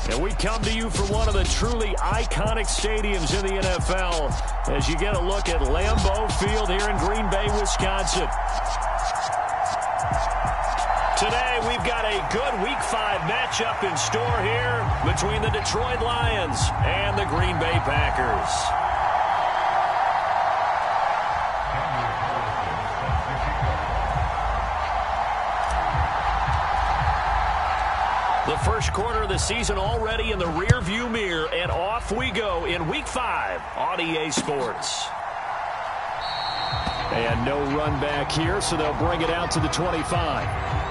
And we come to you from one of the truly iconic stadiums in the NFL as you get a look at Lambeau Field here in Green Bay, Wisconsin. Today, we've got a good Week 5 matchup in store here between the Detroit Lions and the Green Bay Packers. The first quarter of the season already in the rear-view mirror, and off we go in Week 5 on EA Sports. And no run back here, so they'll bring it out to the 25.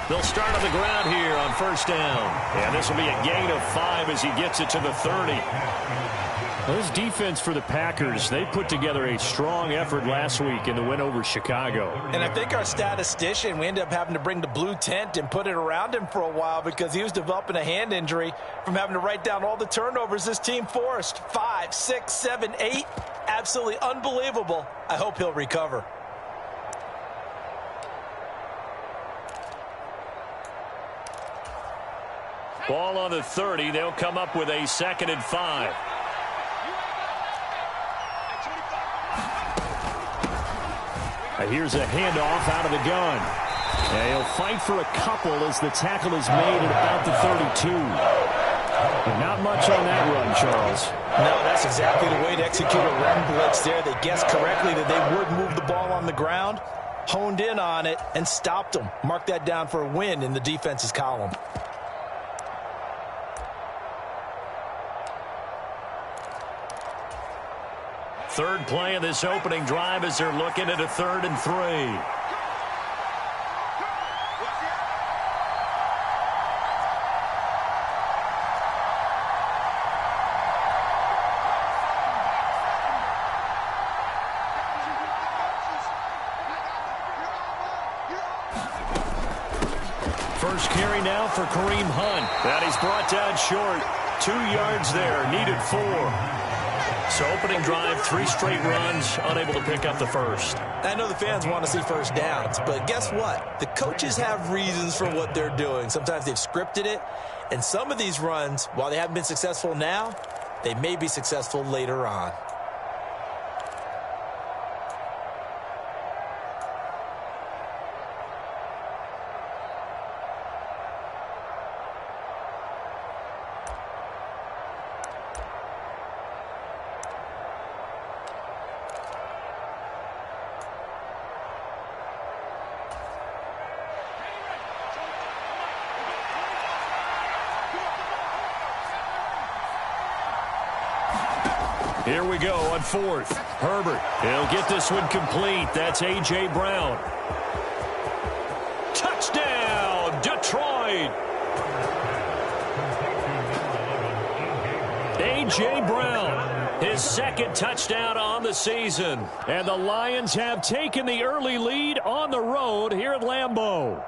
They'll start on the ground here on first down. And this will be a gain of 5 as he gets it to the 30. This defense for the Packers, they put together a strong effort last week in the win over Chicago. And I think our statistician, we ended up having to bring the blue tent and put it around him for a while because he was developing a hand injury from having to write down all the turnovers this team forced. 5, 6, 7, 8. Absolutely unbelievable. I hope he'll recover. Ball on the 30. They'll come up with a 2nd and 5. Here's a handoff out of the gun. And he'll fight for a couple as the tackle is made at about the 32. But not much on that run, Charles. No, that's exactly the way to execute a run blitz there. They guessed correctly that they would move the ball on the ground, honed in on it, and stopped them. Mark that down for a win in the defense's column. Third play of this opening drive as they're looking at a 3rd and 3. First carry now for Kareem Hunt. And he's brought down short. 2 yards there, needed 4. So opening drive, 3 straight runs, unable to pick up the first. I know the fans want to see first downs, but guess what? The coaches have reasons for what they're doing. Sometimes they've scripted it, and some of these runs, while they haven't been successful now, they may be successful later on. Here we go on 4th. Herbert, he'll get this one complete. That's A.J. Brown. Touchdown, Detroit! A.J. Brown, his 2nd touchdown on the season. And the Lions have taken the early lead on the road here at Lambeau.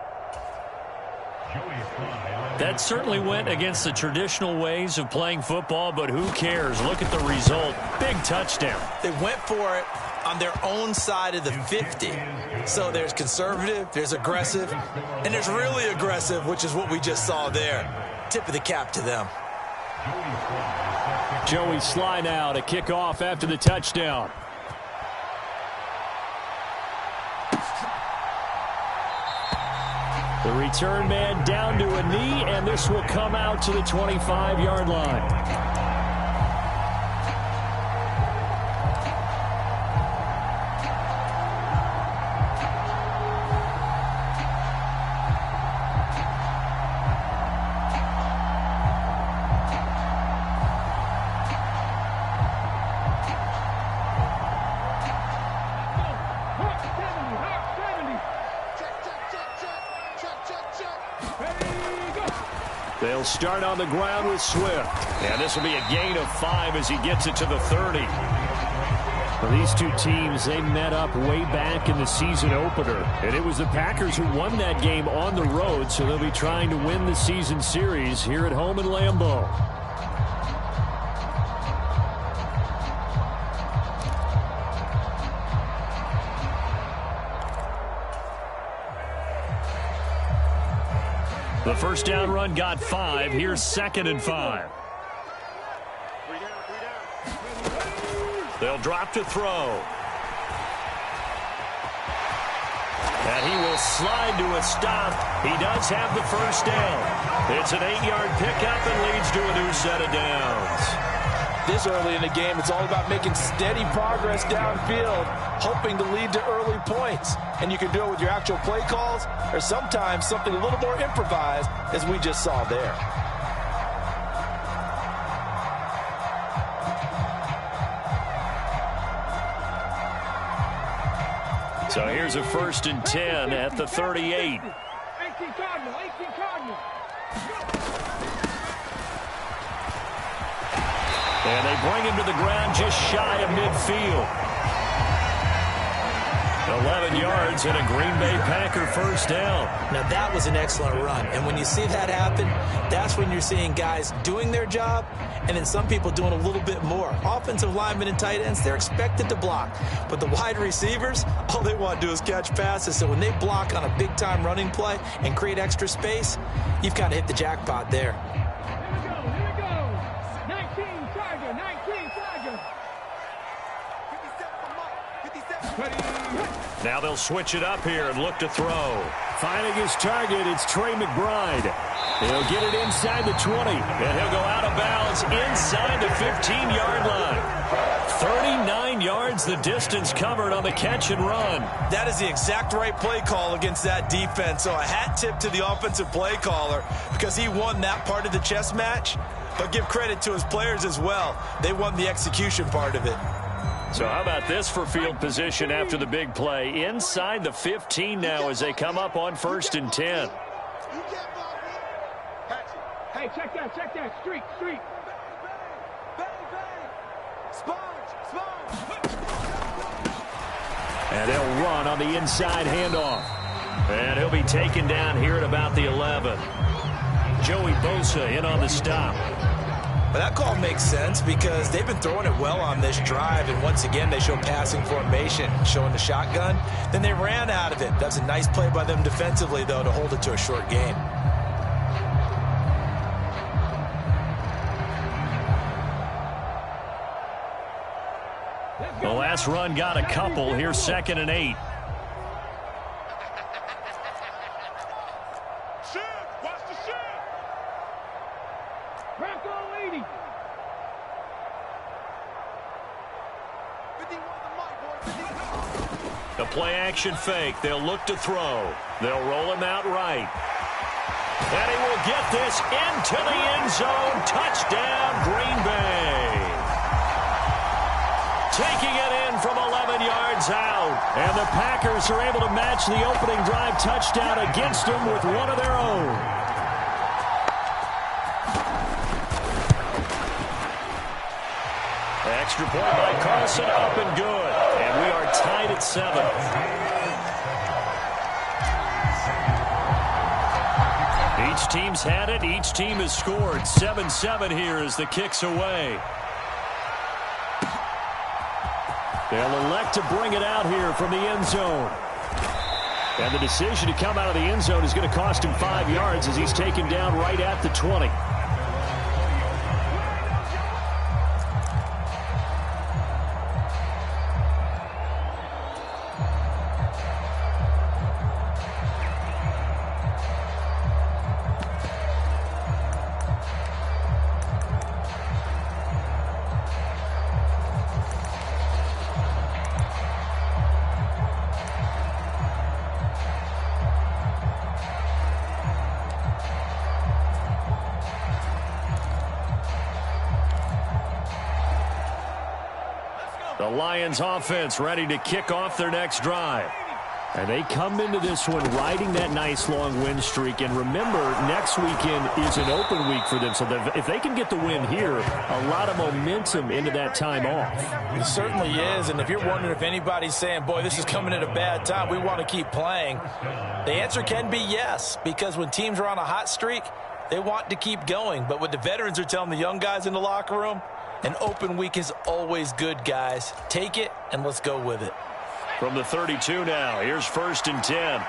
That certainly went against the traditional ways of playing football, but who cares? Look at the result. Big touchdown. They went for it on their own side of the 50. So there's conservative, there's aggressive, and there's really aggressive, which is what we just saw there. Tip of the cap to them. Joey Sly now to kick off after the touchdown. The return man down to a knee, and this will come out to the 25-yard line. They'll start on the ground with Swift. And this will be a gain of 5 as he gets it to the 30. Well, these two teams, they met up way back in the season opener. And it was the Packers who won that game on the road, so they'll be trying to win the season series here at home in Lambeau. The first down run got 5. Here's 2nd and 5. They'll drop to throw. And he will slide to a stop. He does have the first down. It's an 8-yard pickup and leads to a new set of downs. This early in the game, it's all about making steady progress downfield, hoping to lead to early points. And you can do it with your actual play calls or sometimes something a little more improvised, as we just saw there. So here's a 1st and 10 at the 38. 18 Cardinal. And they bring him to the ground just shy of midfield. 11 yards and a Green Bay Packer first down. Now that was an excellent run. And when you see that happen, that's when you're seeing guys doing their job and then some people doing a little bit more. Offensive linemen and tight ends, they're expected to block. But the wide receivers, all they want to do is catch passes. So when they block on a big-time running play and create extra space, you've kind of hit the jackpot there. Here we go. 19 Charger. 19 Charger. 57. Now they'll switch it up here and look to throw. Finding his target, it's Trey McBride. He'll get it inside the 20, and he'll go out of bounds inside the 15-yard line. 39 yards the distance covered on the catch and run. That is the exact right play call against that defense. So a hat tip to the offensive play caller because he won that part of the chess match. But give credit to his players as well. They won the execution part of it. So how about this for field position after the big play? Inside the 15 now as they come up on 1st and 10. Hey, check that. Streak. And they'll run on the inside handoff. And he'll be taken down here at about the 11. Joey Bosa in on the stop. But that call makes sense because they've been throwing it well on this drive, and once again they show passing formation, showing the shotgun. Then they ran out of it. That's a nice play by them defensively, though, to hold it to a short gain. The last run got a couple. Here's 2nd and 8. The play-action fake. They'll look to throw. They'll roll him out right. And he will get this into the end zone. Touchdown, Green Bay. Taking it in from 11 yards out. And the Packers are able to match the opening drive touchdown against them with one of their own. Extra point by Carlson, up and good. And we are tied at 7. Each team's had it. Each team has scored. 7-7 here as the kick's away. They'll elect to bring it out here from the end zone. And the decision to come out of the end zone is going to cost him 5 yards as he's taken down right at the 20. The Lions offense ready to kick off their next drive. And they come into this one riding that nice long win streak. And remember, next weekend is an open week for them. So if they can get the win here, a lot of momentum into that time off. It certainly is. And if you're wondering if anybody's saying, boy, this is coming at a bad time, we want to keep playing, the answer can be yes. Because when teams are on a hot streak, they want to keep going. But what the veterans are telling the young guys in the locker room, an open week is always good, guys. Take it and let's go with it. From the 32 now, here's 1st and 10.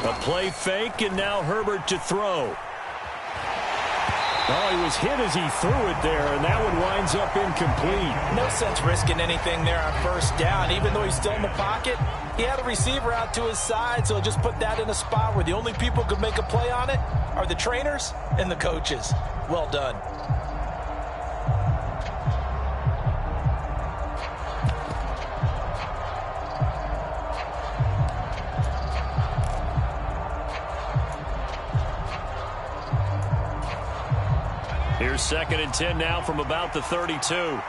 A play fake, and now Herbert to throw. Oh, he was hit as he threw it there, and that one winds up incomplete. No sense risking anything there on 1st down. Even though he's still in the pocket, he had a receiver out to his side, so just put that in a spot where the only people who could make a play on it are the trainers and the coaches. Well done. Here's 2nd and 10 now from about the 32.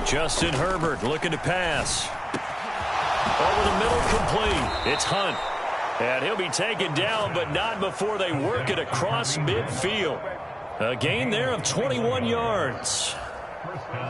Justin Herbert looking to pass. Over the middle, complete. It's Hunt. And he'll be taken down, but not before they work it across midfield. A gain there of 21 yards.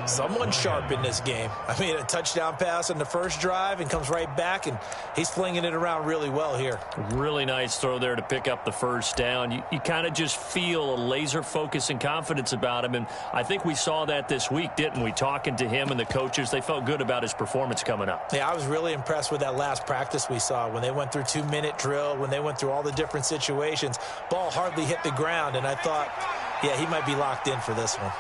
Someone sharp in this game. I mean, a touchdown pass on the first drive and comes right back, and he's flinging it around really well here. Really nice throw there to pick up the 1st down. You kind of just feel a laser focus and confidence about him, and I think we saw that this week, didn't we? Talking to him and the coaches, they felt good about his performance coming up. Yeah, I was really impressed with that last practice we saw when they went through 2-minute drill, when they went through all the different situations. Ball hardly hit the ground, and I thought, yeah, he might be locked in for this one.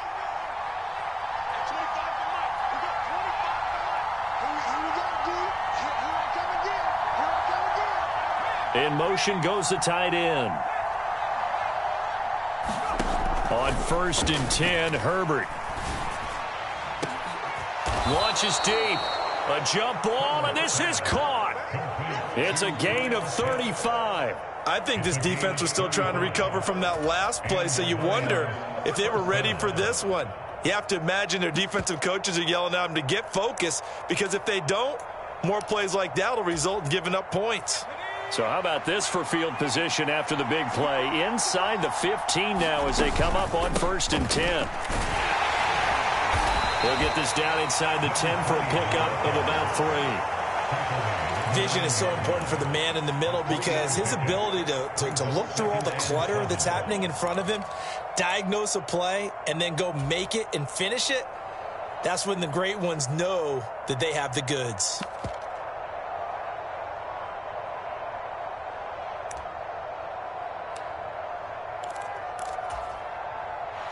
In motion goes the tight end. On 1st and 10, Herbert. Launches deep. A jump ball, and this is caught. It's a gain of 35. I think this defense was still trying to recover from that last play, so you wonder if they were ready for this one. You have to imagine their defensive coaches are yelling at them to get focused, because if they don't, more plays like that will result in giving up points. So how about this for field position after the big play? Inside the 15 now as they come up on 1st and 10. They'll get this down inside the 10 for a pickup of about 3. Vision is so important for the man in the middle, because his ability to look through all the clutter that's happening in front of him, diagnose a play, and then go make it and finish it, that's when the great ones know that they have the goods.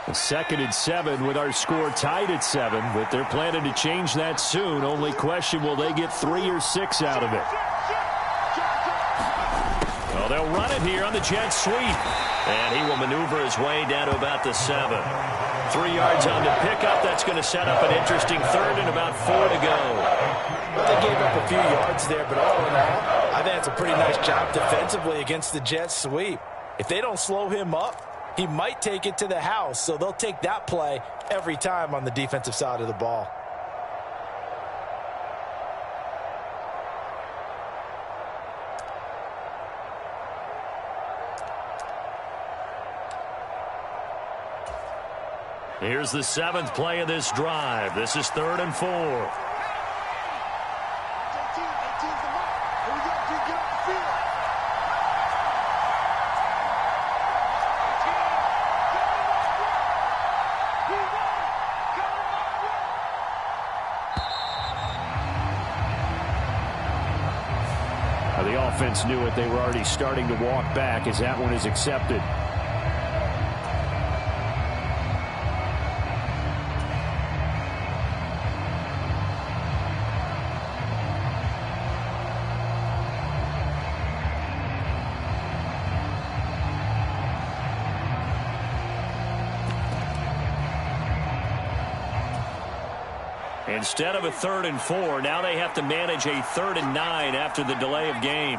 2nd and 7 with our score tied at 7, but they're planning to change that soon. Only question, will they get 3 or 6 out of it? Well, they'll run it here on the jet sweep. And he will maneuver his way down to about the 7. 3 yards on the pickup. That's going to set up an interesting 3rd and about 4 to go. Well, they gave up a few yards there, but all in all, I think that's a pretty nice job defensively against the jet sweep. If they don't slow him up, he might take it to the house, so they'll take that play every time on the defensive side of the ball. Here's the 7th play of this drive. This is 3rd and 4. The offense knew it. They were already starting to walk back as that one is accepted. Instead of a 3rd and 4, now they have to manage a 3rd and 9 after the delay of game.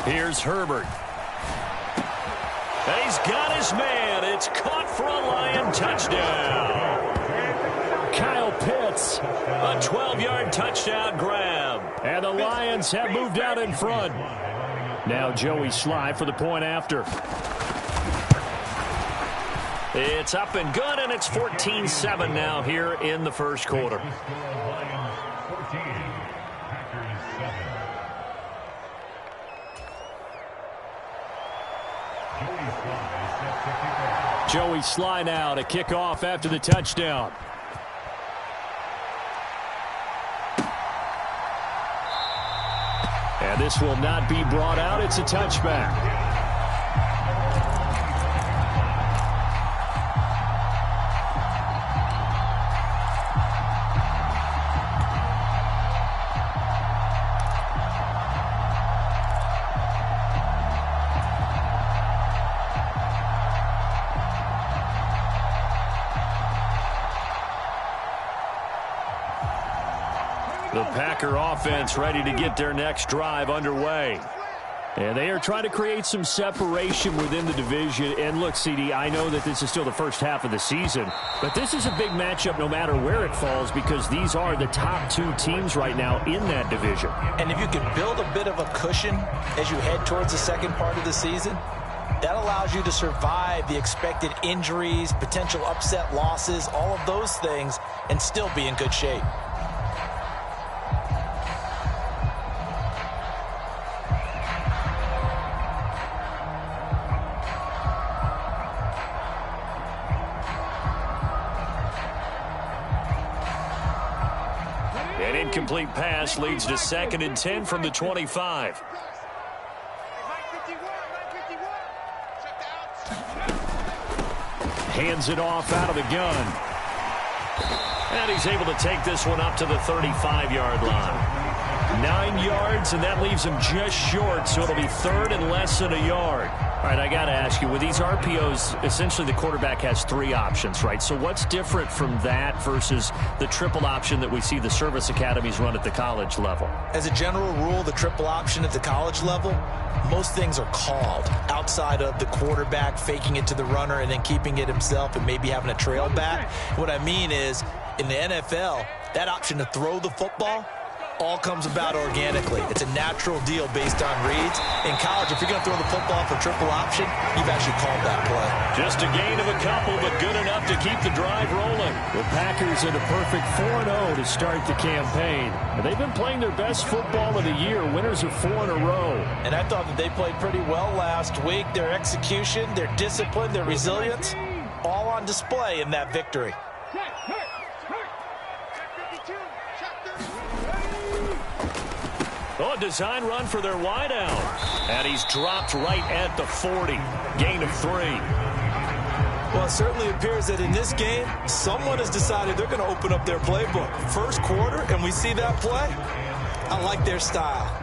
Here's Herbert. And he's got his man. It's caught for a Lion touchdown. Kyle Pitts, a 12-yard touchdown grab. And the Lions have moved out in front. Now Joey Sly for the point after. It's up and good, and it's 14-7 now here in the first quarter. Joey Sly now to kick off after the touchdown. And this will not be brought out. It's a touchback. The Packer offense ready to get their next drive underway. And they are trying to create some separation within the division. And look, CD, I know that this is still the first half of the season, but this is a big matchup no matter where it falls because these are the top 2 teams right now in that division. And if you can build a bit of a cushion as you head towards the second part of the season, that allows you to survive the expected injuries, potential upset losses, all of those things, and still be in good shape. An incomplete pass leads to 2nd and 10 from the 25. Hands it off out of the gun. And he's able to take this one up to the 35-yard line. 9 yards, and that leaves him just short, so it'll be 3rd and less than a yard. All right, I got to ask you, with these RPOs, essentially the quarterback has 3 options, right? So what's different from that versus the triple option that we see the service academies run at the college level? As a general rule, the triple option at the college level, most things are called outside of the quarterback faking it to the runner and then keeping it himself and maybe having a trail back. What I mean is, in the NFL, that option to throw the football all comes about organically. It's a natural deal based on reads. In college, if you're going to throw the football for triple option, you've actually called that play. Just a gain of a couple, but good enough to keep the drive rolling. The Packers at a perfect 4-0 to start the campaign. They've been playing their best football of the year, winners of 4 in a row. And I thought that they played pretty well last week. Their execution, their discipline, their resilience, all on display in that victory. Oh, a design run for their wideout. And he's dropped right at the 40. Gain of 3. Well, it certainly appears that in this game, someone has decided they're going to open up their playbook. First quarter, and we see that play. I like their style.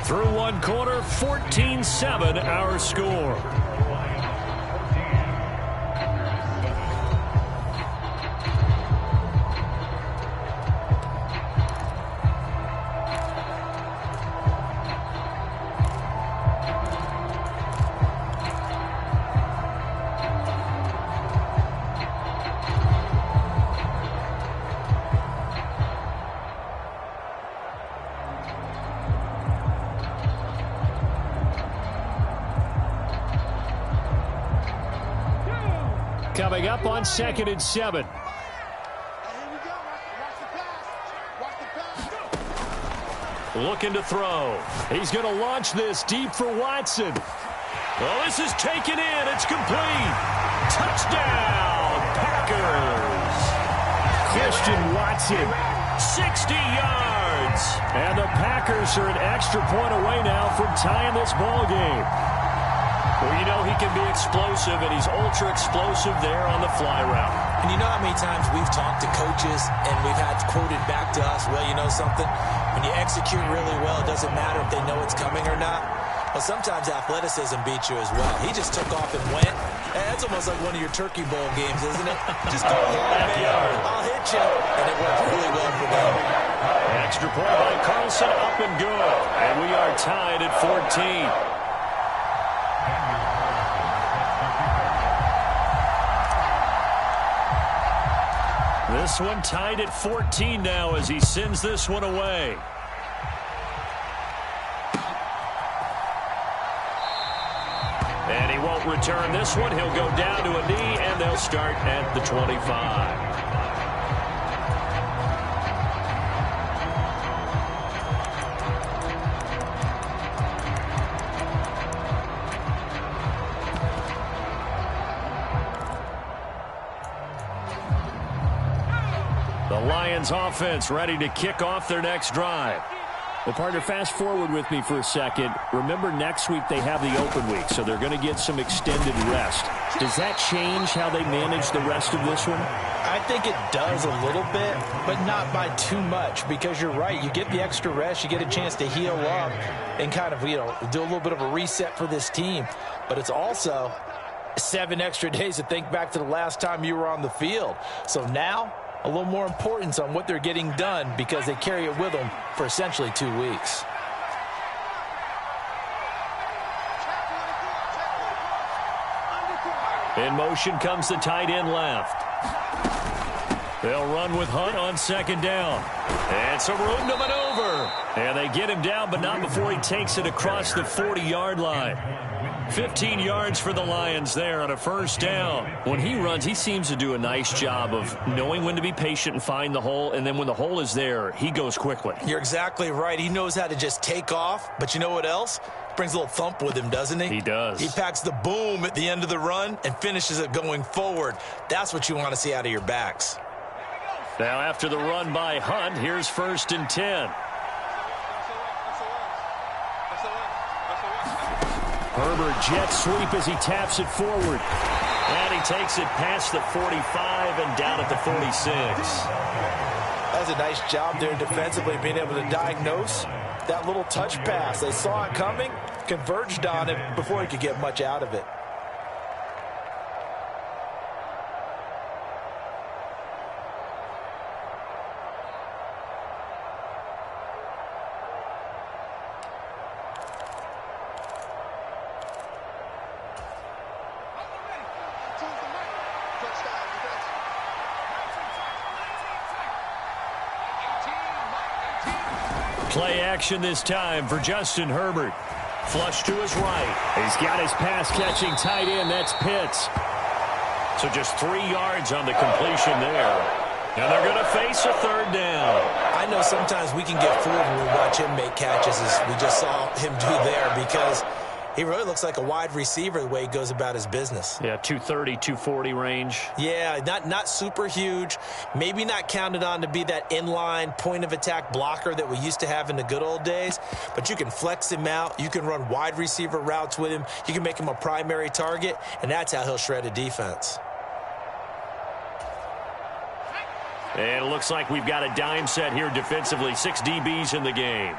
Through 1 quarter, 14-7 our score. Coming up on 2nd and 7. Looking to throw. He's going to launch this deep for Watson. Well, this is taken in. It's complete. Touchdown, Packers. Christian Watson, 60 yards. And the Packers are an extra point away now from tying this ball game. Well, you know he can be explosive, and he's ultra-explosive there on the fly route. And you know how many times we've talked to coaches and we've had quoted back to us, well, you know something? When you execute really well, it doesn't matter if they know it's coming or not. Well, sometimes athleticism beats you as well. He just took off and went. Hey, that's almost like one of your Turkey Bowl games, isn't it? Just go hard, man. I'll hit you. And it worked really well for them. Extra point by Carlson, up and good. And we are tied at 14. This one tied at 14 now as he sends this one away. And he won't return this one. He'll go down to a knee, and they'll start at the 25. The Lions offense ready to kick off their next drive. Well, partner, fast forward with me for a second. Remember, next week they have the open week, so they're going to get some extended rest. Does that change how they manage the rest of this one? I think it does a little bit, but not by too much, because you're right. You get the extra rest. You get a chance to heal up and kind of, do a little bit of a reset for this team. But it's also 7 extra days to think back to the last time you were on the field. So now, a little more importance on what they're getting done because they carry it with them for essentially 2 weeks. In motion comes the tight end left. They'll run with Hunt on second down. And some room to maneuver. And they get him down, but not before he takes it across the 40-yard line. 15 yards for the Lions there on a first down. When he runs, he seems to do a nice job of knowing when to be patient and find the hole, and then when the hole is there, he goes quickly. You're exactly right. He knows how to just take off, but you know what else? Brings a little thump with him, doesn't he? He does. He packs the boom at the end of the run and finishes it going forward. That's what you want to see out of your backs. Now after the run by Hunt, here's 1st and 10. Herbert jet sweep as he taps it forward. And he takes it past the 45 and down at the 46. That's a nice job there defensively, being able to diagnose that little touch pass. They saw it coming, converged on it before he could get much out of it. Play action this time for Justin Herbert. Flush to his right. He's got his pass-catching tight end. That's Pitts. So just 3 yards on the completion there. And they're going to face a third down. I know sometimes we can get fooled when we watch him make catches, as we just saw him do there, because he really looks like a wide receiver the way he goes about his business. Yeah, 230, 240 range. Yeah, not super huge. Maybe not counted on to be that inline point-of-attack blocker that we used to have in the good old days. But you can flex him out. You can run wide receiver routes with him. You can make him a primary target, and that's how he'll shred a defense. And it looks like we've got a dime set here defensively. 6 DBs in the game.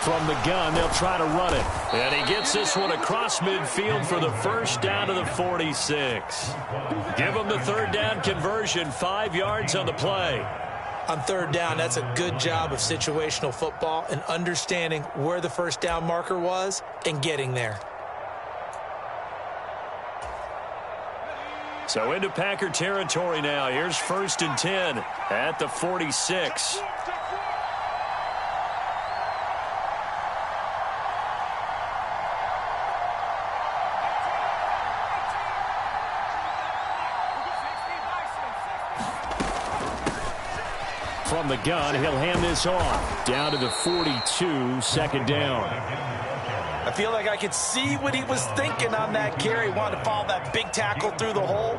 From the gun, they'll try to run it. And he gets this one across midfield for the first down to the 46. Give him the third down conversion, 5 yards on the play. On third down, that's a good job of situational football and understanding where the first down marker was and getting there. So into Packer territory now. Here's 1st and 10 at the 46. from the gun. He'll hand this off. Down to the 42, second down. I feel like I could see what he was thinking on that carry. Wanted to follow that big tackle through the hole.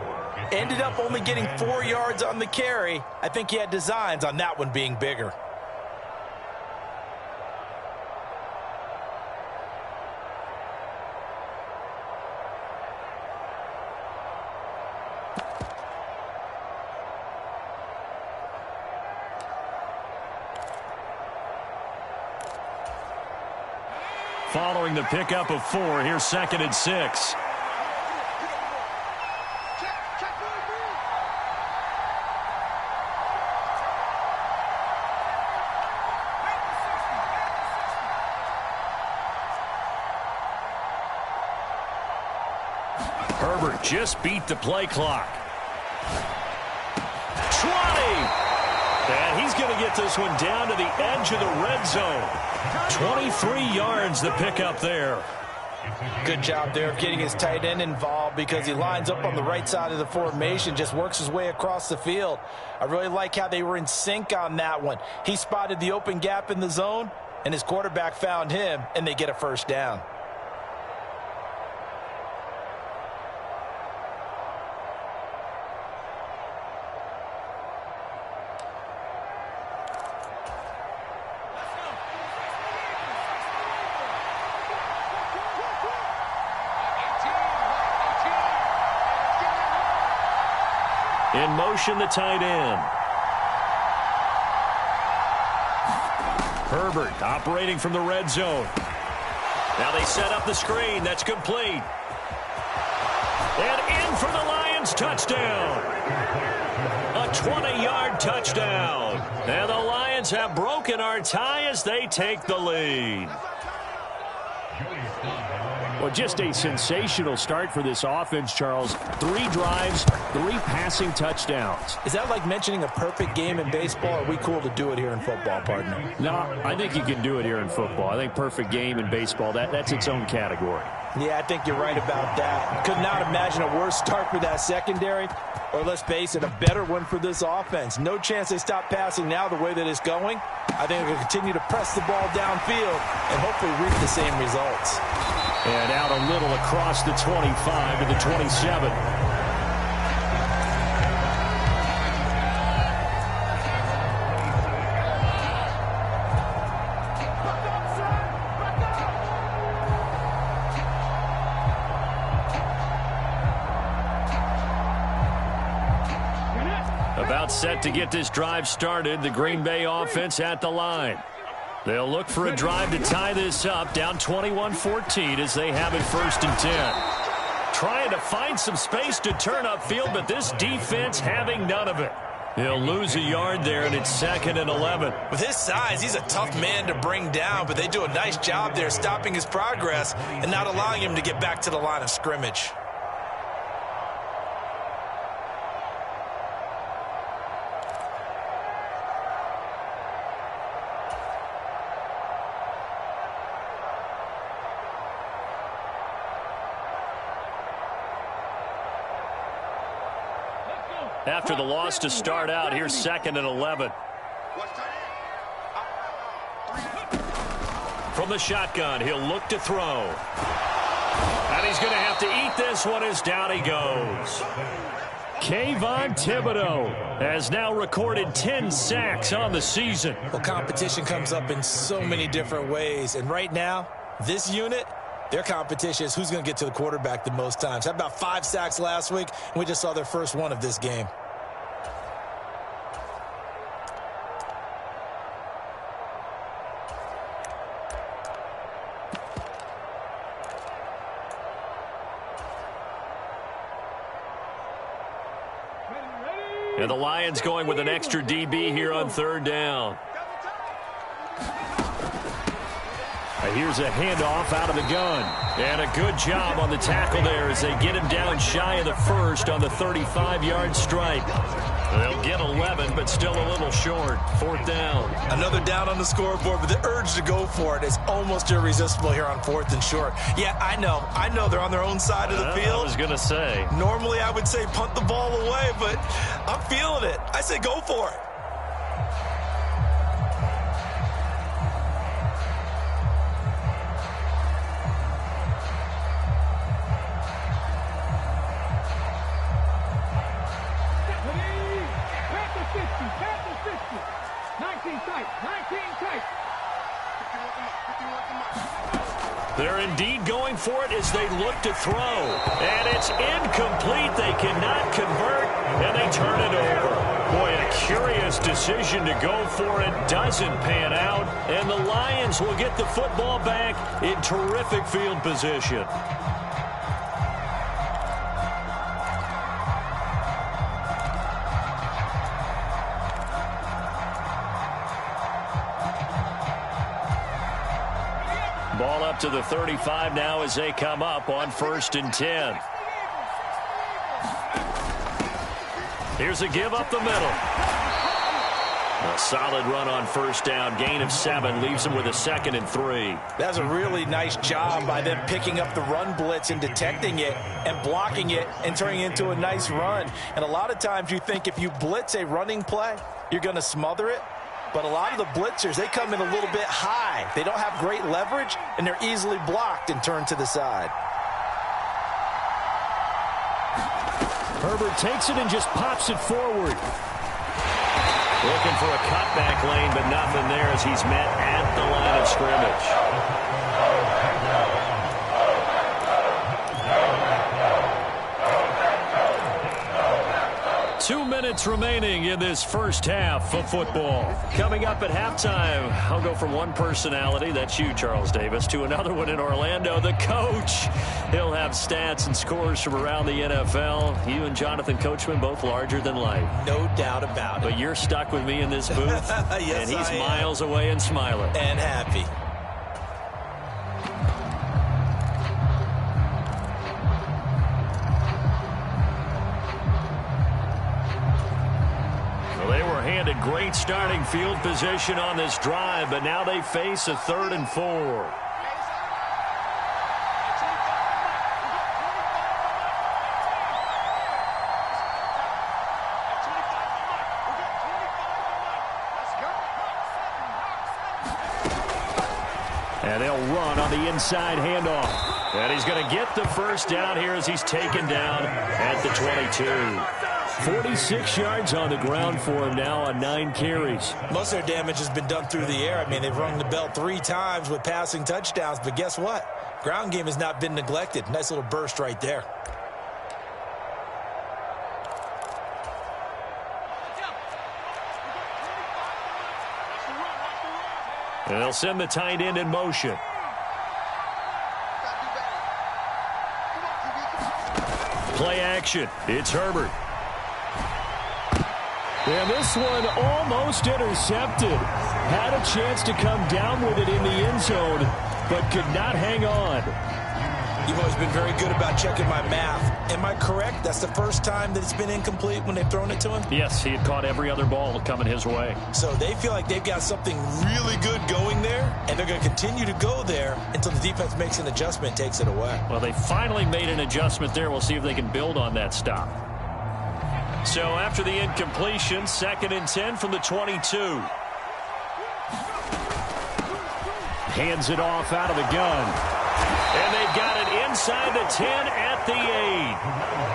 Ended up only getting 4 yards on the carry. I think he had designs on that one being bigger. Following the pickup of 4, here's 2nd and 6. Herbert just beat the play clock. 20! And he's going to get this one down to the edge of the red zone. 23 yards the pickup there. Good job there of getting his tight end involved because he lines up on the right side of the formation, just works his way across the field. I really like how they were in sync on that one. He spotted the open gap in the zone, and his quarterback found him, and they get a first down. In motion, the tight end. Herbert operating from the red zone. Now they set up the screen. That's complete. And in for the Lions touchdown. A 20-yard touchdown. And the Lions have broken our tie as they take the lead. Well, just a sensational start for this offense, Charles. 3 drives, 3 passing touchdowns. Is that like mentioning a perfect game in baseball, or are we cool to do it here in football, partner? No, I think you can do it here in football. I think perfect game in baseball, that's its own category. Yeah, I think you're right about that. Could not imagine a worse start for that secondary, or let's face it, a better one for this offense. No chance they stop passing now the way that it's going. I think they're going to continue to press the ball downfield and hopefully reap the same results. And out a little across the 25 to the 27. About set to get this drive started. The Green Bay offense at the line. They'll look for a drive to tie this up, down 21-14 as they have it 1st and 10. Trying to find some space to turn upfield, but this defense having none of it. He'll lose a yard there, and it's 2nd and 11. With his size, he's a tough man to bring down, but they do a nice job there stopping his progress and not allowing him to get back to the line of scrimmage. After the loss to start out, here's 2nd and 11. From the shotgun, he'll look to throw. And he's going to have to eat this one as down he goes. Kayvon Thibodeau has now recorded 10 sacks on the season. Well, competition comes up in so many different ways. And right now, this unit, their competition is who's going to get to the quarterback the most times. Had about 5 sacks last week, and we just saw their first one of this game. And the Lions going with an extra DB here on 3rd down. Here's a handoff out of the gun. And a good job on the tackle there as they get him down shy of the 1st on the 35-yard strike. They'll get 11, but still a little short. 4th down. Another down on the scoreboard, but the urge to go for it is almost irresistible here on 4th and short. Yeah, I know they're on their own side of the field. I was going to say. Normally I would say punt the ball away, but I'm feeling it. I say go for it. 19 tight. 19 tight. They're indeed going for it as they look to throw. And it's incomplete. They cannot convert, and they turn it over. Boy, a curious decision to go for it. Doesn't pan out, and the Lions will get the football back in terrific field position. Ball up to the 35 now as they come up on 1st and 10. Here's a give up the middle. A solid run on 1st down. Gain of 7 leaves them with a 2nd and 3. That's a really nice job by them picking up the run blitz and detecting it and blocking it and turning it into a nice run. And a lot of times you think if you blitz a running play, you're going to smother it. But a lot of the blitzers, they come in a little bit high. They don't have great leverage, and they're easily blocked and turned to the side. Herbert takes it and just pops it forward. Looking for a cutback lane, but nothing there as he's met at the line of scrimmage. 2 minutes remaining in this first half of football. Coming up at halftime, I'll go from one personality, that's you, Charles Davis, to another one in Orlando, the coach. He'll have stats and scores from around the NFL. You and Jonathan Coachman, both larger than life. No doubt about it. But you're stuck with me in this booth, yes, and he's miles away and smiling. And happy. Handed great starting field position on this drive, but now they face a 3rd and 4. And they'll run on the inside handoff. And he's going to get the 1st down here as he's taken down at the 22. 46 yards on the ground for him now on 9 carries. Most of their damage has been done through the air. I mean, they've rung the bell 3 times with passing touchdowns, but guess what? Ground game has not been neglected. Nice little burst right there. And they'll send the tight end in motion. Play action. It's Herbert. And this one almost intercepted. Had a chance to come down with it in the end zone, but could not hang on. You've always been very good about checking my math. Am I correct? That's the first time that it's been incomplete when they've thrown it to him? Yes, he had caught every other ball coming his way. So they feel like they've got something really good going there, and they're going to continue to go there until the defense makes an adjustment, takes it away. Well, they finally made an adjustment there. We'll see if they can build on that stop. So after the incompletion, 2nd and 10 from the 22. Hands it off out of the gun. And they've got it inside the 10 at the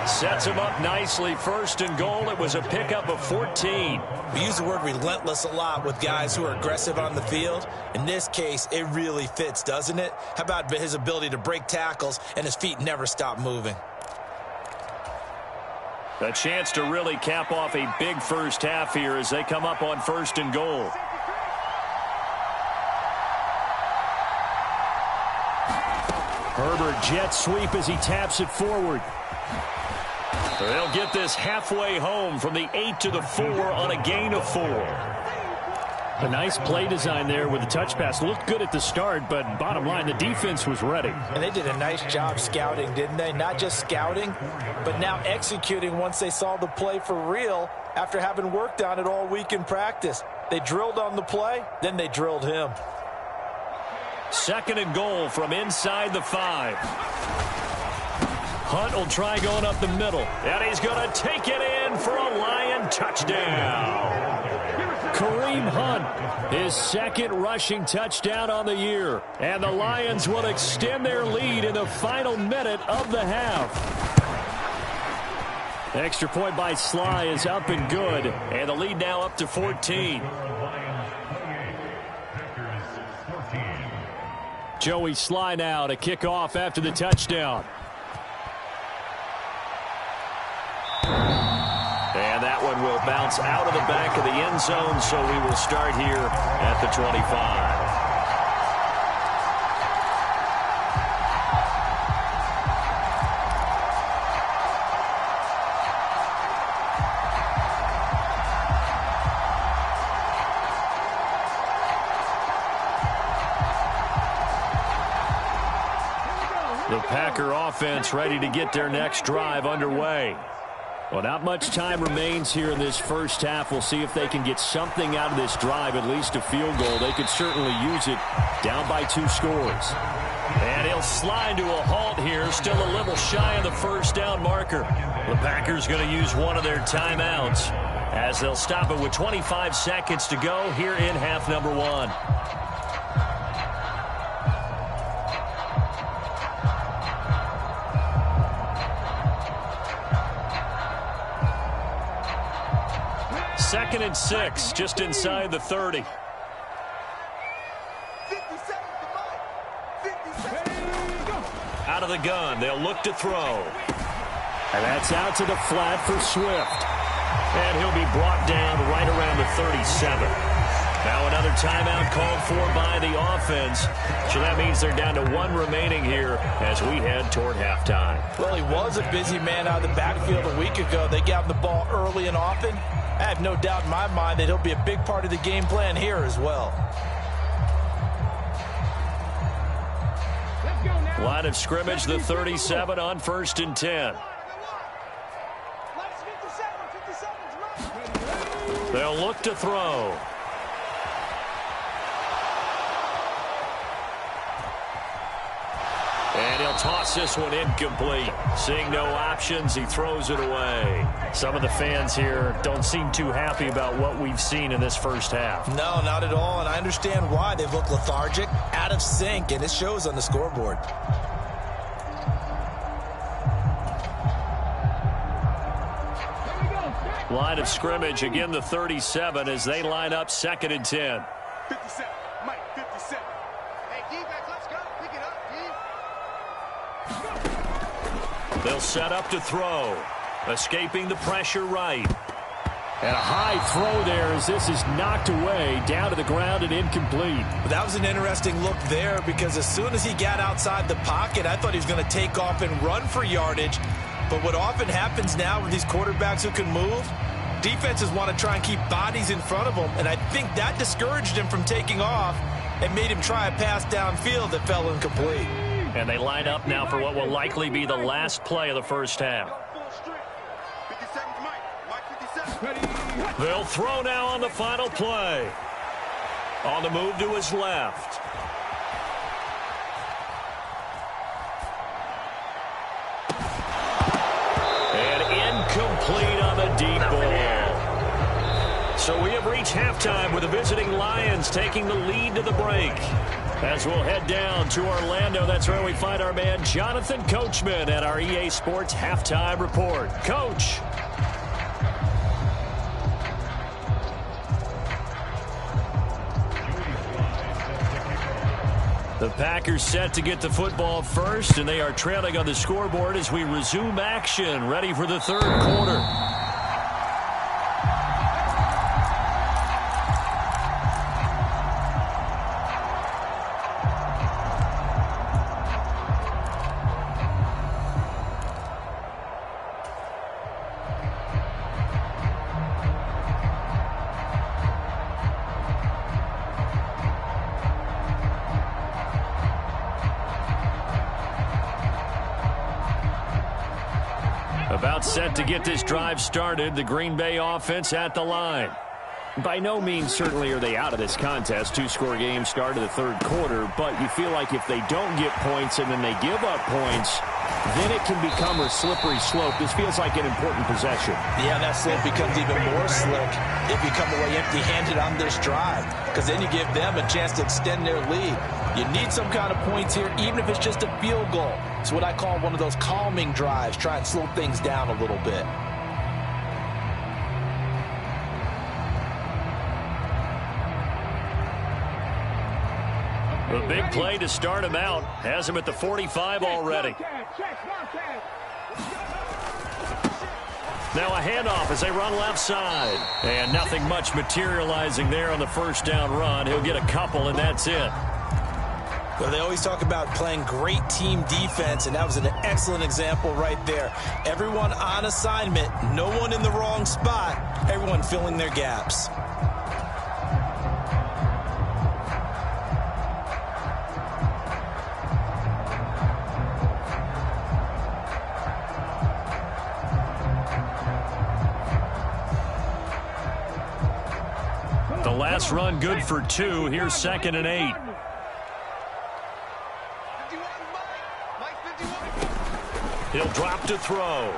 8. Sets them up nicely. 1st and goal. It was a pickup of 14. We use the word relentless a lot with guys who are aggressive on the field. In this case, it really fits, doesn't it? How about his ability to break tackles and his feet never stop moving? A chance to really cap off a big first half here as they come up on 1st and goal. Herbert jet sweep as he taps it forward. They'll get this halfway home from the 8 to the 4 on a gain of 4. A nice play design there with the touch pass. Looked good at the start, but bottom line, the defense was ready. And they did a nice job scouting, didn't they? Not just scouting, but now executing once they saw the play for real after having worked on it all week in practice. They drilled on the play, then they drilled him. 2nd and goal from inside the 5. Hunt will try going up the middle, and he's going to take it in for a Lion touchdown. Kareem Hunt, his 2nd rushing touchdown on the year. And the Lions will extend their lead in the final minute of the half. Extra point by Sly is up and good. And the lead now up to 14. Joey Sly now to kick off after the touchdown. And that one will bounce out of the back of the end zone, so we will start here at the 25. The Packer offense ready to get their next drive underway. Well, not much time remains here in this first half. We'll see if they can get something out of this drive, at least a field goal. They could certainly use it, down by 2 scores. And he'll slide to a halt here, still a little shy of the first down marker. The Packers going to use one of their timeouts as they'll stop it with 25 seconds to go here in half number 1. Second and 6, just inside the 30. Out of the gun, they'll look to throw. And that's out to the flat for Swift. And he'll be brought down right around the 37. Now another timeout called for by the offense. So that means they're down to 1 remaining here as we head toward halftime. Well, he was a busy man out of the backfield a week ago. They got him the ball early and often. I have no doubt in my mind that he'll be a big part of the game plan here as well. Line of scrimmage, the 37 on 1st and 10. They'll look to throw. And he'll toss this one incomplete. Seeing no options, he throws it away. Some of the fans here don't seem too happy about what we've seen in this first half. No, not at all, and I understand why. They look lethargic, out of sync, and it shows on the scoreboard. Line of scrimmage, again the 37 as they line up 2nd and 10. 57, Mike, 57. Hey, D-back, let's go. Pick it up, D. They'll set up to throw. Escaping the pressure right. And a high throw there as this is knocked away, down to the ground and incomplete. That was an interesting look there because as soon as he got outside the pocket, I thought he was going to take off and run for yardage. But what often happens now with these quarterbacks who can move, defenses want to try and keep bodies in front of them, and I think that discouraged him from taking off and made him try a pass downfield that fell incomplete. And they line up now for what will likely be the last play of the first half. They'll throw now on the final play. On the move to his left. Incomplete on the deep ball. So we have reached halftime with the visiting Lions taking the lead to the break. As we'll head down to Orlando, that's where we find our man Jonathan Coachman at our EA Sports Halftime Report. Coach. The Packers set to get the football first, and they are trailing on the scoreboard as we resume action, ready for the 3rd quarter. About set to get this drive started, the Green Bay offense at the line. By no means certainly are they out of this contest. 2-score game start of the 3rd quarter, but you feel like if they don't get points and then they give up points, then it can become a slippery slope. This feels like an important possession. Yeah, that slope becomes even more slick if you come away empty-handed on this drive, because then you give them a chance to extend their lead. You need some kind of points here, even if it's just a field goal. It's what I call one of those calming drives. Try and slow things down a little bit. A big play to start him out. Has him at the 45 already. Now a handoff as they run left side. And nothing much materializing there on the first down run. He'll get a couple, and that's it. Well, they always talk about playing great team defense, and that was an excellent example right there. Everyone on assignment, no one in the wrong spot, everyone filling their gaps. The last run good for 2. Here's 2nd and 8. He'll drop to throw.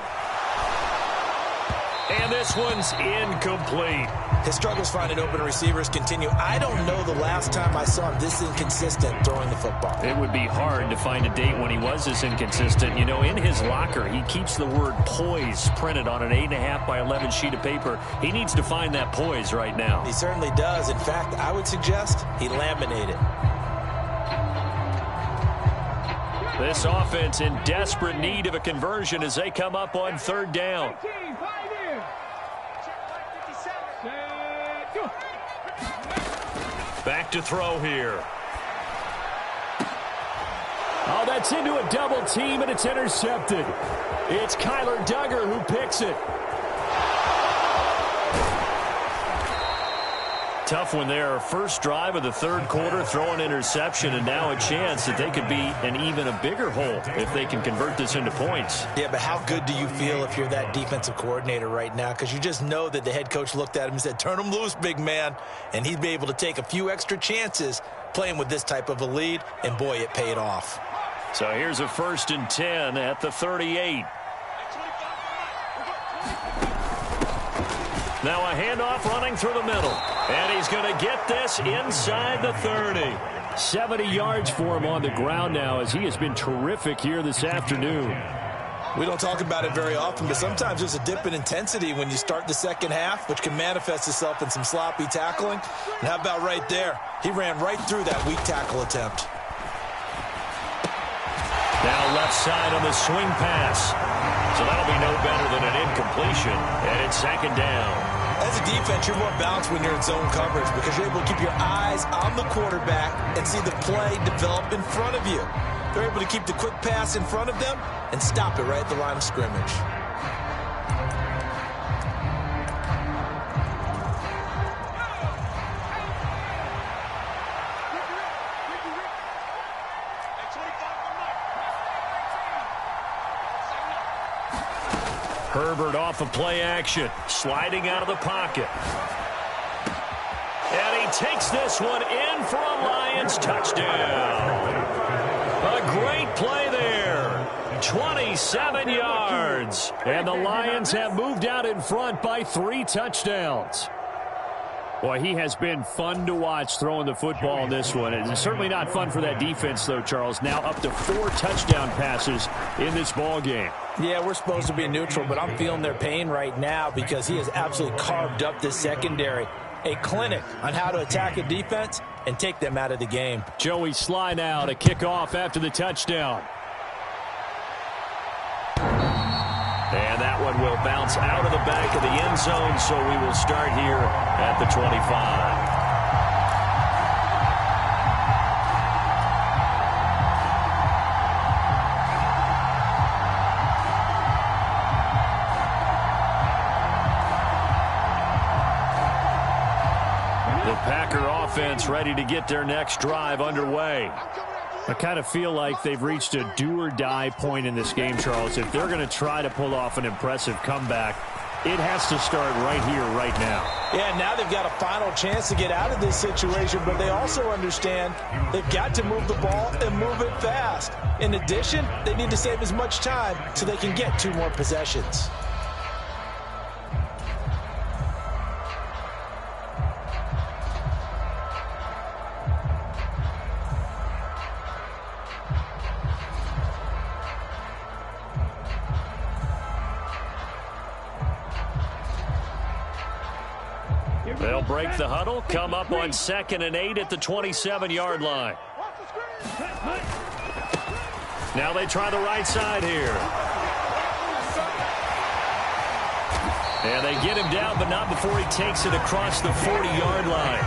And this one's incomplete. His struggles finding open receivers continue. I don't know the last time I saw him this inconsistent throwing the football. It would be hard to find a date when he was this inconsistent. You know, in his locker, he keeps the word poise printed on an 8.5 by 11 sheet of paper. He needs to find that poise right now. He certainly does. In fact, I would suggest he laminate it. This offense in desperate need of a conversion as they come up on 3rd down. Back to throw here. Oh, that's into a double team, and it's intercepted. It's Kyler Duggar who picks it. Tough one there. First drive of the 3rd quarter, throw an interception, and now a chance that they could be in even a bigger hole if they can convert this into points. Yeah, but how good do you feel if you're that defensive coordinator right now? Because you just know that the head coach looked at him and said, turn him loose, big man. And he'd be able to take a few extra chances playing with this type of a lead, and boy, it paid off. So here's a 1st and 10 at the 38. Now a handoff running through the middle. And he's going to get this inside the 30. 70 yards for him on the ground now as he has been terrific here this afternoon. We don't talk about it very often, but sometimes there's a dip in intensity when you start the second half, which can manifest itself in some sloppy tackling. And how about right there? He ran right through that weak tackle attempt. Now left side on the swing pass. So that'll be no better than an incompletion. And it's 2nd down. As a defense, you're more balanced when you're in zone coverage because you're able to keep your eyes on the quarterback and see the play develop in front of you. They're able to keep the quick pass in front of them and stop it right at the line of scrimmage. Herbert off of play action, sliding out of the pocket. And he takes this one in for a Lions touchdown. A great play there. 27 yards. And the Lions have moved out in front by 3 touchdowns. Boy, he has been fun to watch throwing the football in this one. It's certainly not fun for that defense, though, Charles. Now up to 4 touchdown passes in this ball game. Yeah, we're supposed to be neutral, but I'm feeling their pain right now because he has absolutely carved up this secondary. A clinic on how to attack a defense and take them out of the game. Joey Sly now to kick off after the touchdown. And that one will bounce out of the back of the end zone, so we will start here at the 25. The Packer offense ready to get their next drive underway. I kind of feel like they've reached a do-or-die point in this game, Charles. If they're going to try to pull off an impressive comeback, it has to start right here, right now. Yeah, now they've got a final chance to get out of this situation, but they also understand they've got to move the ball and move it fast. In addition, they need to save as much time so they can get 2 more possessions. They'll break the huddle, come up on 2nd and 8 at the 27-yard line. Now they try the right side here. And they get him down, but not before he takes it across the 40-yard line.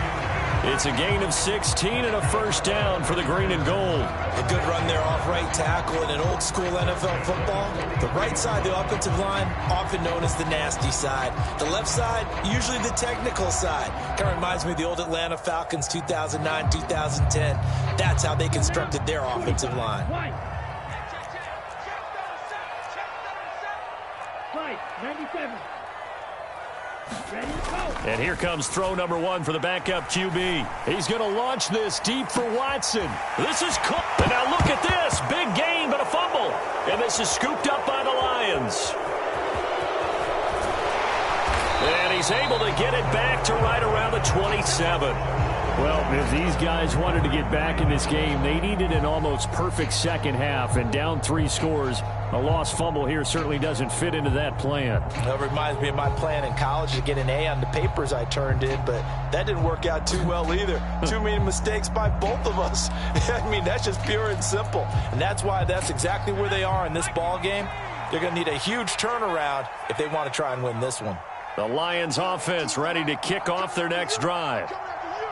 It's a gain of 16 and a first down for the green and gold. A good run there off right tackle in an old-school NFL football. The right side, the offensive line, often known as the nasty side. The left side, usually the technical side. Kind of reminds me of the old Atlanta Falcons 2009, 2010. That's how they constructed their offensive line. Right, 97. And here comes throw number 1 for the backup QB. He's going to launch this deep for Watson. This is cool. And now look at this. Big gain, but a fumble. And this is scooped up by the Lions. And he's able to get it back to right around the 27. Well, if these guys wanted to get back in this game, they needed an almost perfect second half. And down 3 scores, a lost fumble here certainly doesn't fit into that plan. That reminds me of my plan in college to get an A on the papers I turned in, but that didn't work out too well either. Too many mistakes by both of us. I mean, that's just pure and simple. And that's why that's exactly where they are in this ball game. They're going to need a huge turnaround if they want to try and win this one. The Lions offense ready to kick off their next drive.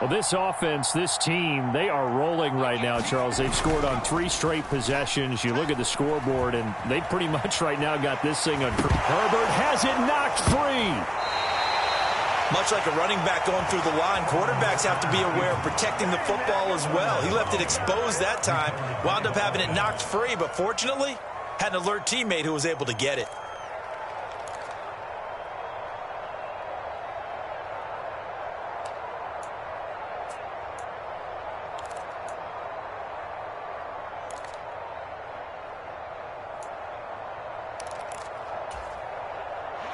Well, this offense, this team, they are rolling right now, Charles. They've scored on 3 straight possessions. You look at the scoreboard, and they pretty much right now got this thing on. Herbert has it knocked free. Much like a running back going through the line, quarterbacks have to be aware of protecting the football as well. He left it exposed that time, wound up having it knocked free, but fortunately, had an alert teammate who was able to get it.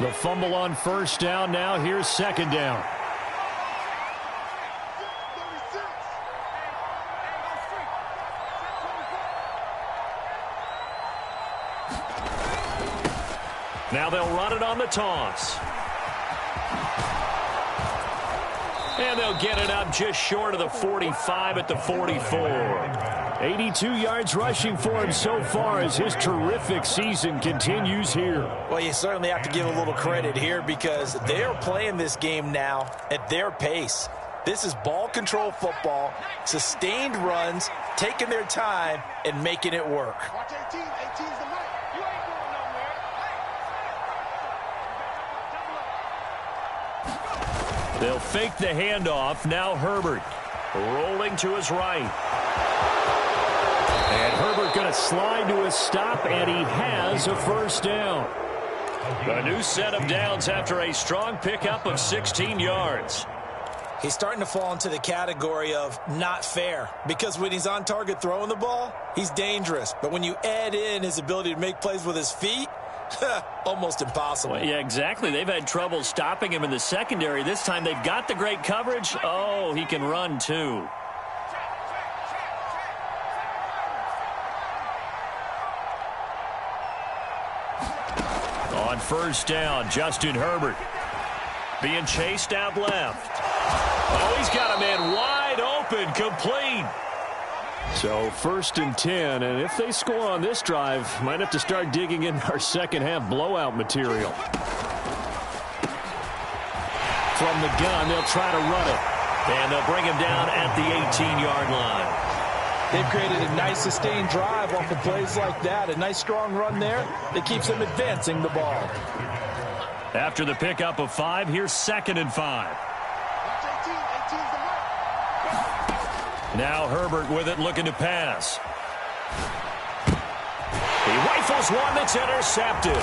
The fumble on first down. Now here's second down. Now they'll run it on the toss. And they'll get it up just short of the 45 at the 44. 82 yards rushing for him so far as his terrific season continues here. Well, you certainly have to give a little credit here because they're playing this game now at their pace. This is ball control football, sustained runs, taking their time, and making it work. Watch 18. 18's the mark. You ain't going nowhere. They'll fake the handoff. Now Herbert rolling to his right. And Herbert going to slide to a stop, and he has a first down. A new set of downs after a strong pickup of 16 yards. He's starting to fall into the category of not fair because when he's on target throwing the ball, he's dangerous. But when you add in his ability to make plays with his feet, almost impossible. Well, yeah, exactly. They've had trouble stopping him in the secondary. This time they've got the great coverage. Oh, he can run too. On first down, Justin Herbert being chased out left. Oh, he's got a man wide open, complete. So 1st and 10, and if they score on this drive, might have to start digging in our second half blowout material. From the gun, they'll try to run it. And they'll bring him down at the 18-yard line. They've created a nice sustained drive off of plays like that. A nice strong run there that keeps them advancing the ball. After the pickup of 5, here's 2nd and 5. Watch 18. 18's the mark. Now Herbert with it, looking to pass. He rifles one that's intercepted.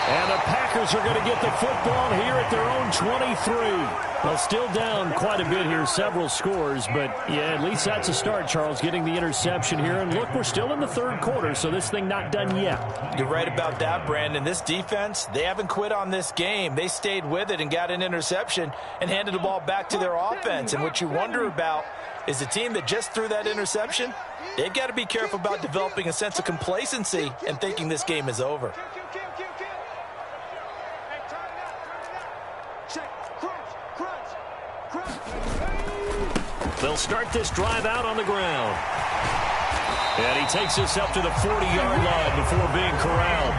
And the Packers are going to get the football here at their own 23. Well, still down quite a bit here, several scores, but yeah, at least that's a start, Charles, getting the interception here. And look, we're still in the 3rd quarter, so this thing not done yet. You're right about that, Brandon. This defense, they haven't quit on this game. They stayed with it and got an interception and handed the ball back to their offense. And what you wonder about is the team that just threw that interception, they've got to be careful about developing a sense of complacency and thinking this game is over. They'll start this drive out on the ground. And he takes us up to the 40-yard line before being corralled.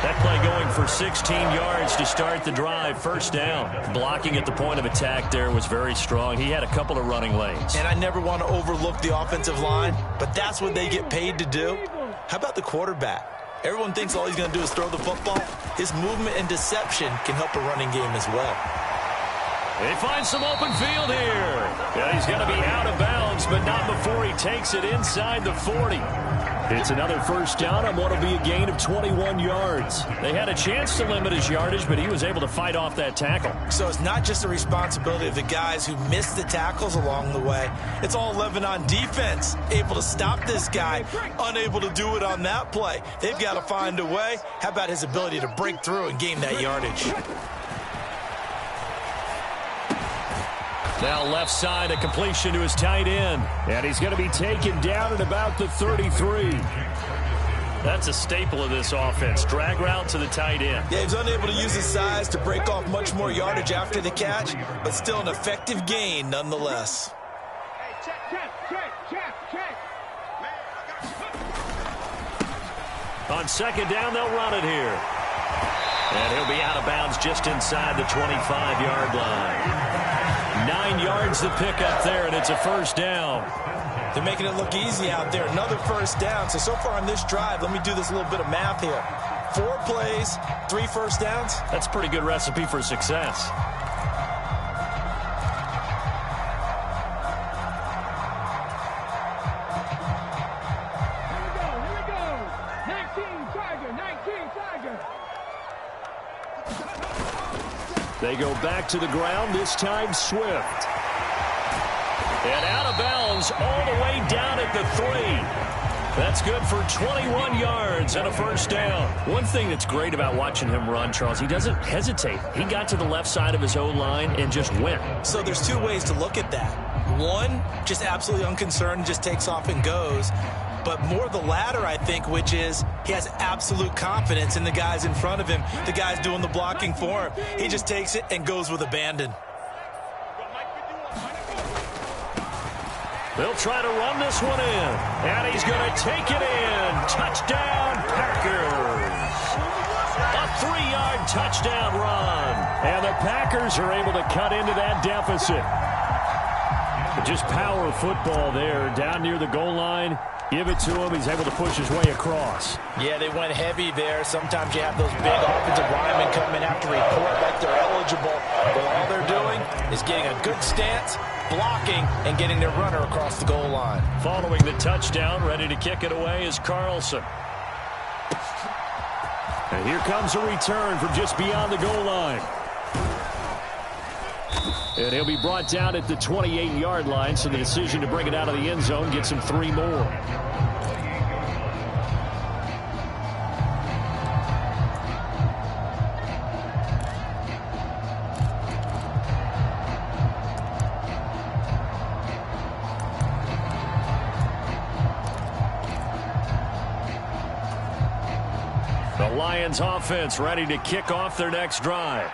That play going for 16 yards to start the drive. First down. Blocking at the point of attack there was very strong. He had a couple of running lanes. And I never want to overlook the offensive line, but that's what they get paid to do. How about the quarterback? Everyone thinks all he's going to do is throw the football. His movement and deception can help a running game as well. They find some open field here. And he's going to be out of bounds, but not before he takes it inside the 40. It's another first down on what will be a gain of 21 yards. They had a chance to limit his yardage, but he was able to fight off that tackle. So it's not just the responsibility of the guys who missed the tackles along the way. It's all 11 on defense, able to stop this guy, unable to do it on that play. They've got to find a way. How about his ability to break through and gain that yardage? Now left side, a completion to his tight end. And he's going to be taken down at about the 33. That's a staple of this offense. Drag route to the tight end. Yeah, he's unable to use his size to break off much more yardage after the catch, but still an effective gain nonetheless. On second down, they'll run it here. And he'll be out of bounds just inside the 25-yard line. 9 yards to pick up there, and it's a first down. They're making it look easy out there. Another first down. So far on this drive, let me do this little bit of math here. 4 plays, 3 first downs. That's a pretty good recipe for success. Here we go. 19 Tiger. They go back to the ground, this time Swift. And out of bounds all the way down at the 3. That's good for 21 yards and a first down. One thing that's great about watching him run, Charles, he doesn't hesitate. He got to the left side of his O-line and just went. So there's 2 ways to look at that. One, just absolutely unconcerned, just takes off and goes. But more the latter, I think, which is he has absolute confidence in the guys in front of him, the guys doing the blocking for him. He just takes it and goes with abandon. They'll try to run this one in. And he's going to take it in. Touchdown, Packers. A 3-yard touchdown run. And the Packers are able to cut into that deficit. Just power football there down near the goal line. Give it to him. He's able to push his way across. Yeah, they went heavy there. Sometimes you have those big offensive linemen come in, have to report like they're eligible. But all they're doing is getting a good stance, blocking, and getting their runner across the goal line. Following the touchdown, ready to kick it away is Carlson. And here comes a return from just beyond the goal line. And he'll be brought down at the 28-yard line, so the decision to bring it out of the end zone gets him 3 more. The Lions offense ready to kick off their next drive.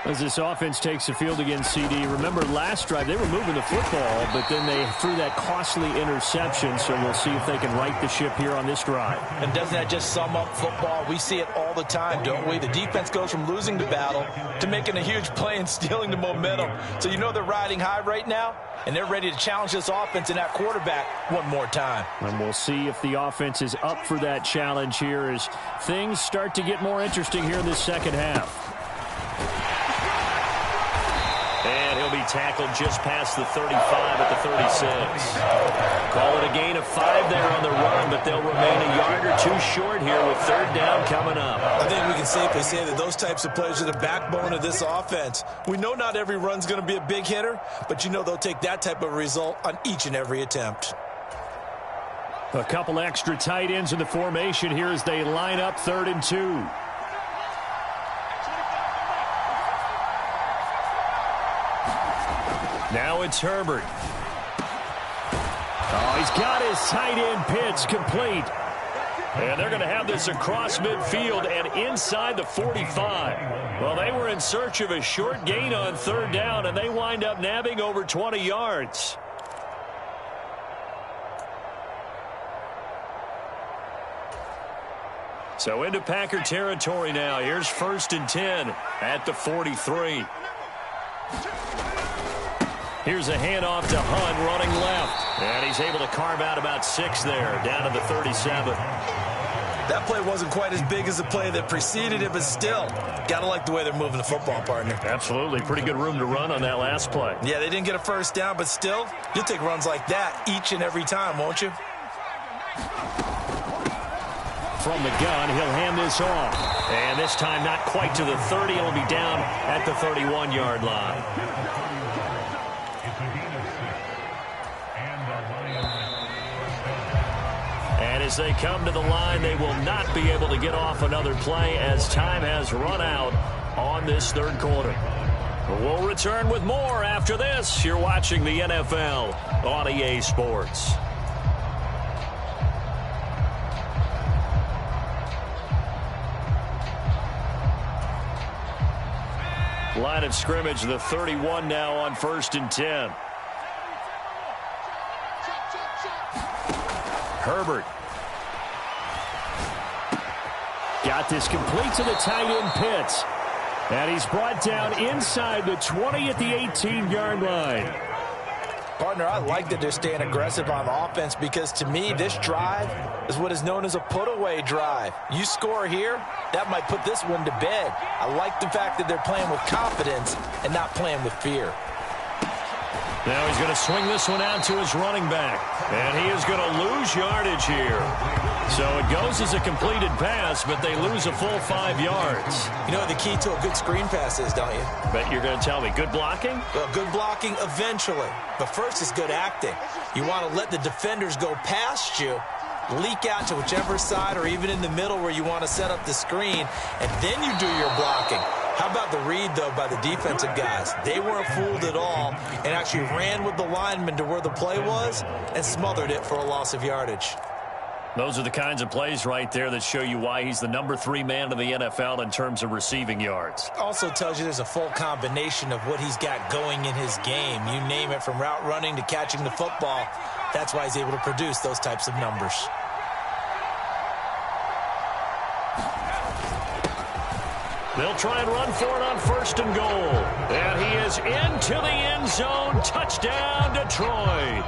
As this offense takes the field against CD, remember last drive they were moving the football, but then they threw that costly interception, so we'll see if they can right the ship here on this drive. And doesn't that just sum up football? We see it all the time, don't we? The defense goes from losing the battle to making a huge play and stealing the momentum. So you know they're riding high right now, and they're ready to challenge this offense and that quarterback one more time. And we'll see if the offense is up for that challenge here as things start to get more interesting here in this second half. And he'll be tackled just past the 35 at the 36. Call it a gain of 5 there on the run, but they'll remain a yard or 2 short here with third down coming up. I think we can safely say that those types of plays are the backbone of this offense. We know not every run's going to be a big hitter, but you know they'll take that type of result on each and every attempt. A couple extra tight ends in the formation here as they line up 3rd and 2. Now it's Herbert. Oh, he's got his tight end pitch complete. And they're going to have this across midfield and inside the 45. Well, they were in search of a short gain on 3rd down, and they wind up nabbing over 20 yards. So into Packer territory now. Here's 1st and 10 at the 43. Here's a handoff to Hunt running left. And he's able to carve out about 6 there, down to the 37. That play wasn't quite as big as the play that preceded it, but still, got to like the way they're moving the football, partner. Absolutely. Pretty good room to run on that last play. Yeah, they didn't get a first down, but still, you'll take runs like that each and every time, won't you? From the gun, he'll hand this off. And this time not quite to the 30. It'll be down at the 31-yard line. And as they come to the line, they will not be able to get off another play as time has run out on this third quarter. We'll return with more after this. You're watching the NFL on EA Sports. Line of scrimmage, the 31 now on 1st and 10. Herbert. Got this complete to the tight end Pitts. And he's brought down inside the 20 at the 18-yard line. Partner, I like that they're staying aggressive on offense because to me, this drive is what is known as a put-away drive. You score here, that might put this one to bed. I like the fact that they're playing with confidence and not playing with fear. Now he's going to swing this one out to his running back. And he is going to lose yardage here. So it goes as a completed pass, but they lose a full 5 yards. You know what the key to a good screen pass is, don't you? Bet you're going to tell me. Good blocking? Well, good blocking eventually. But first is good acting. You want to let the defenders go past you, leak out to whichever side or even in the middle where you want to set up the screen, and then you do your blocking. How about the read, though, by the defensive guys? They weren't fooled at all and actually ran with the lineman to where the play was and smothered it for a loss of yardage. Those are the kinds of plays right there that show you why he's the number 3 man in the NFL in terms of receiving yards. Also tells you there's a full combination of what he's got going in his game. You name it, from route running to catching the football. That's why he's able to produce those types of numbers. They'll try and run for it on 1st and goal. And he is into the end zone. Touchdown, Detroit.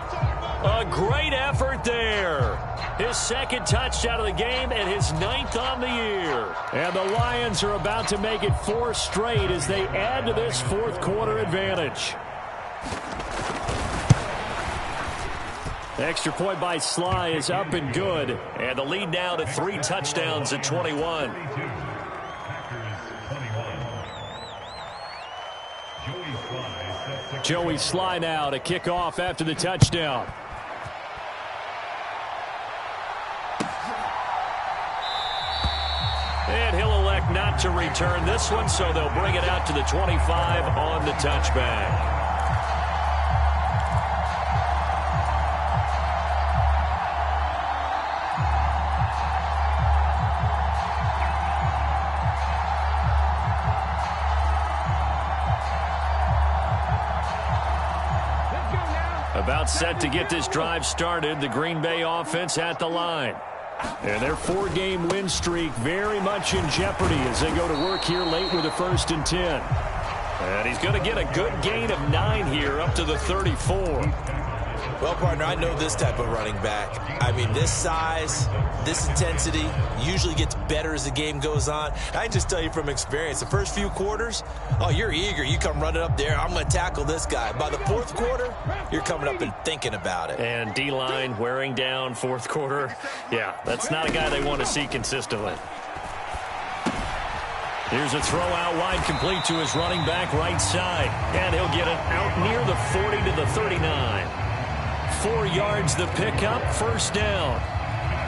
A great effort there. His 2nd touchdown of the game and his 9th on the year. And the Lions are about to make it 4 straight as they add to this 4th quarter advantage. The extra point by Sly is up and good. And the lead now to 3 touchdowns at 21. Joey Sly now to kick off after the touchdown. And he'll elect not to return this one, so they'll bring it out to the 25 on the touchback. About set to get this drive started, the Green Bay offense at the line. And their 4-game win streak very much in jeopardy as they go to work here late with a 1st and 10. And he's going to get a good gain of 9 here up to the 34. Well, partner, I know this type of running back. I mean, this size, this intensity usually gets better as the game goes on. I can just tell you from experience, the first few quarters, oh, you're eager. You come running up there, I'm going to tackle this guy. By the 4th quarter, you're coming up and thinking about it. And D-line wearing down 4th quarter. Yeah, that's not a guy they want to see consistently. Here's a throw out wide, complete to his running back right side. And he'll get it out near the 40 to the 39. 4 yards the pickup, 1st down.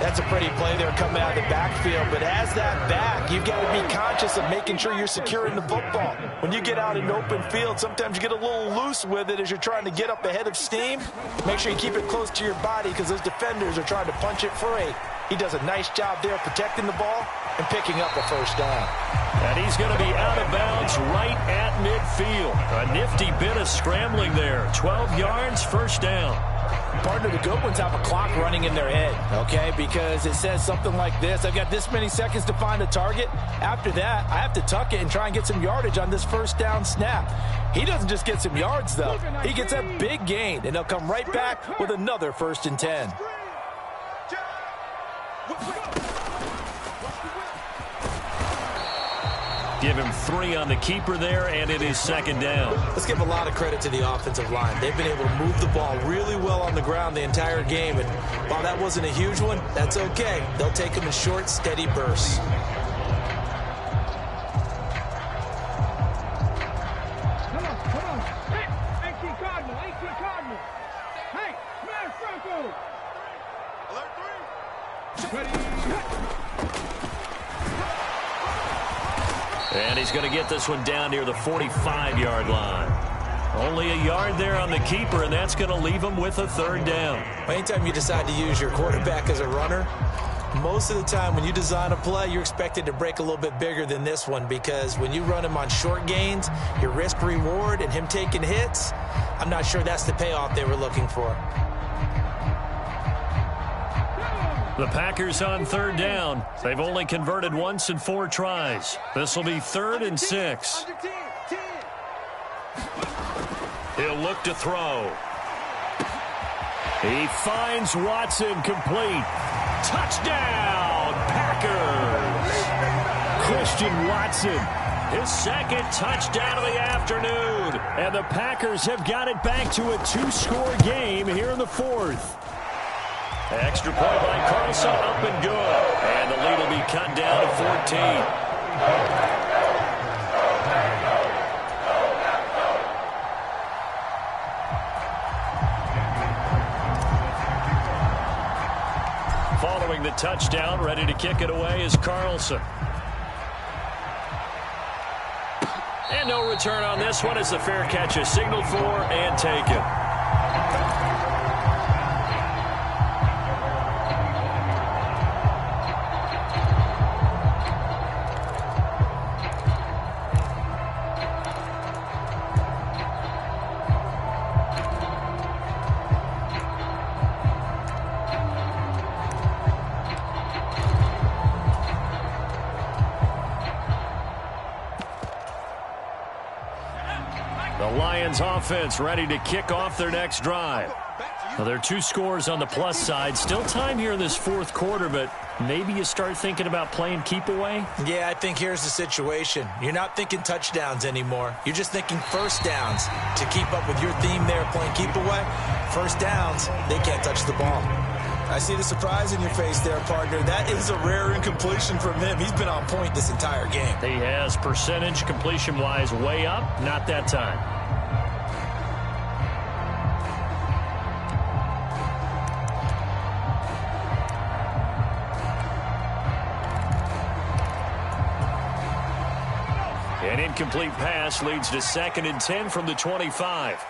That's a pretty play there coming out of the backfield, but as that back, you've got to be conscious of making sure you're securing the football. When you get out in open field, sometimes you get a little loose with it as you're trying to get up ahead of steam. Make sure you keep it close to your body because those defenders are trying to punch it free. He does a nice job there protecting the ball and picking up a 1st down. And he's going to be out of bounds right at midfield. A nifty bit of scrambling there. 12 yards, 1st down. Partner, the good ones have a clock running in their head, okay? Because it says something like this: I've got this many seconds to find a target. After that, I have to tuck it and try and get some yardage on this first down snap. He doesn't just get some yards, though. He gets a big gain, and they'll come right back with another 1st and 10. Give him 3 on the keeper there, and it is 2nd down. Let's give a lot of credit to the offensive line. They've been able to move the ball really well on the ground the entire game, and while that wasn't a huge one, that's okay. They'll take them in short, steady bursts. Come on. Hey, 18 Cardinal. Hey, smash Franco. Alert 3. Ready. And he's going to get this one down near the 45-yard line. Only a yard there on the keeper, and that's going to leave him with a 3rd down. Anytime you decide to use your quarterback as a runner, most of the time when you design a play, you're expected to break a little bit bigger than this one, because when you run him on short gains, your risk-reward and him taking hits, I'm not sure that's the payoff they were looking for. The Packers on 3rd down. They've only converted once in 4 tries. This will be 3rd and 6. He'll look to throw. He finds Watson complete. Touchdown, Packers! Christian Watson, his 2nd touchdown of the afternoon. And the Packers have got it back to a 2-score game here in the 4th. Extra point by Carlson, up and good. And the lead will be cut down to 14. Following the touchdown, ready to kick it away is Carlson. And no return on this one as the fair catch is signaled for and taken. Offense ready to kick off their next drive. Well, there are 2 scores on the plus side. Still time here in this 4th quarter, but maybe you start thinking about playing keep away? Yeah, I think here's the situation. You're not thinking touchdowns anymore. You're just thinking 1st downs. To keep up with your theme there, playing keep away, 1st downs, they can't touch the ball. I see the surprise in your face there, partner. That is a rare incompletion from him. He's been on point this entire game. He has percentage completion-wise way up. Not that time. An incomplete pass leads to 2nd and 10 from the 25.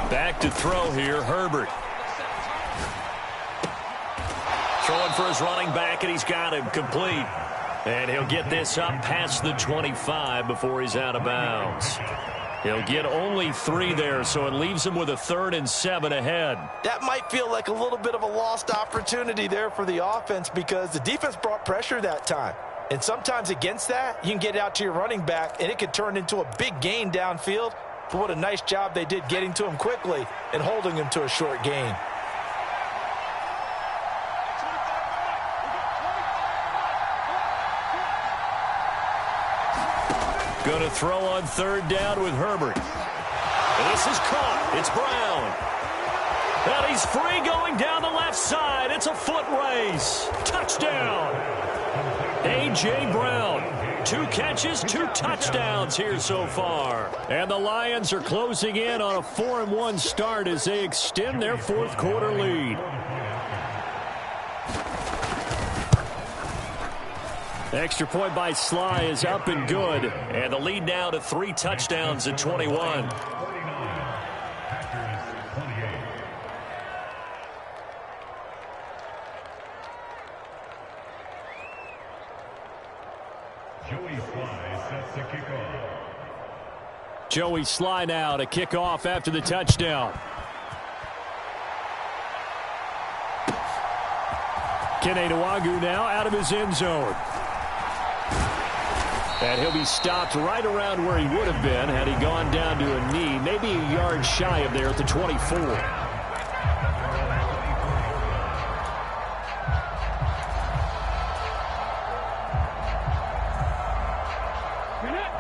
Back to throw here, Herbert. Throwing for his running back, and he's got him complete. And he'll get this up past the 25 before he's out of bounds. He'll get only 3 there, so it leaves him with a 3rd and 7 ahead. That might feel like a little bit of a lost opportunity there for the offense, because the defense brought pressure that time. And sometimes against that, you can get out to your running back, and it could turn into a big gain downfield. But what a nice job they did getting to him quickly and holding him to a short gain. Going to throw on 3rd down with Herbert. This is caught. It's Brown. And he's free going down the left side. It's a foot race. Touchdown. A.J. Brown. 2 catches, 2 touchdowns here so far. And the Lions are closing in on a 4-1 start as they extend their 4th quarter lead. Extra point by Sly is up and good. And the lead now to 3 touchdowns at 21. Joey Sly now to kick off after the touchdown. Kene Nwagu now out of his end zone. And he'll be stopped right around where he would have been had he gone down to a knee, maybe a yard shy of there at the 24.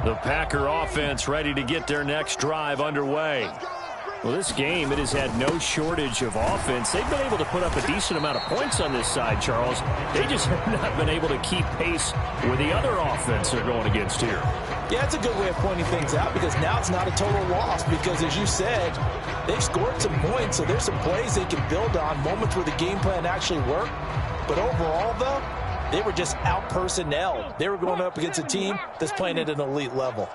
The Packer offense ready to get their next drive underway. Well, this game, it has had no shortage of offense. They've been able to put up a decent amount of points on this side, Charles. They just have not been able to keep pace with the other offense they're going against here. Yeah, it's a good way of pointing things out because now it's not a total loss because, as you said, they've scored some points, so there's some plays they can build on, moments where the game plan actually worked. But overall, though, they were just out-personnelled. They were going up against a team that's playing at an elite level.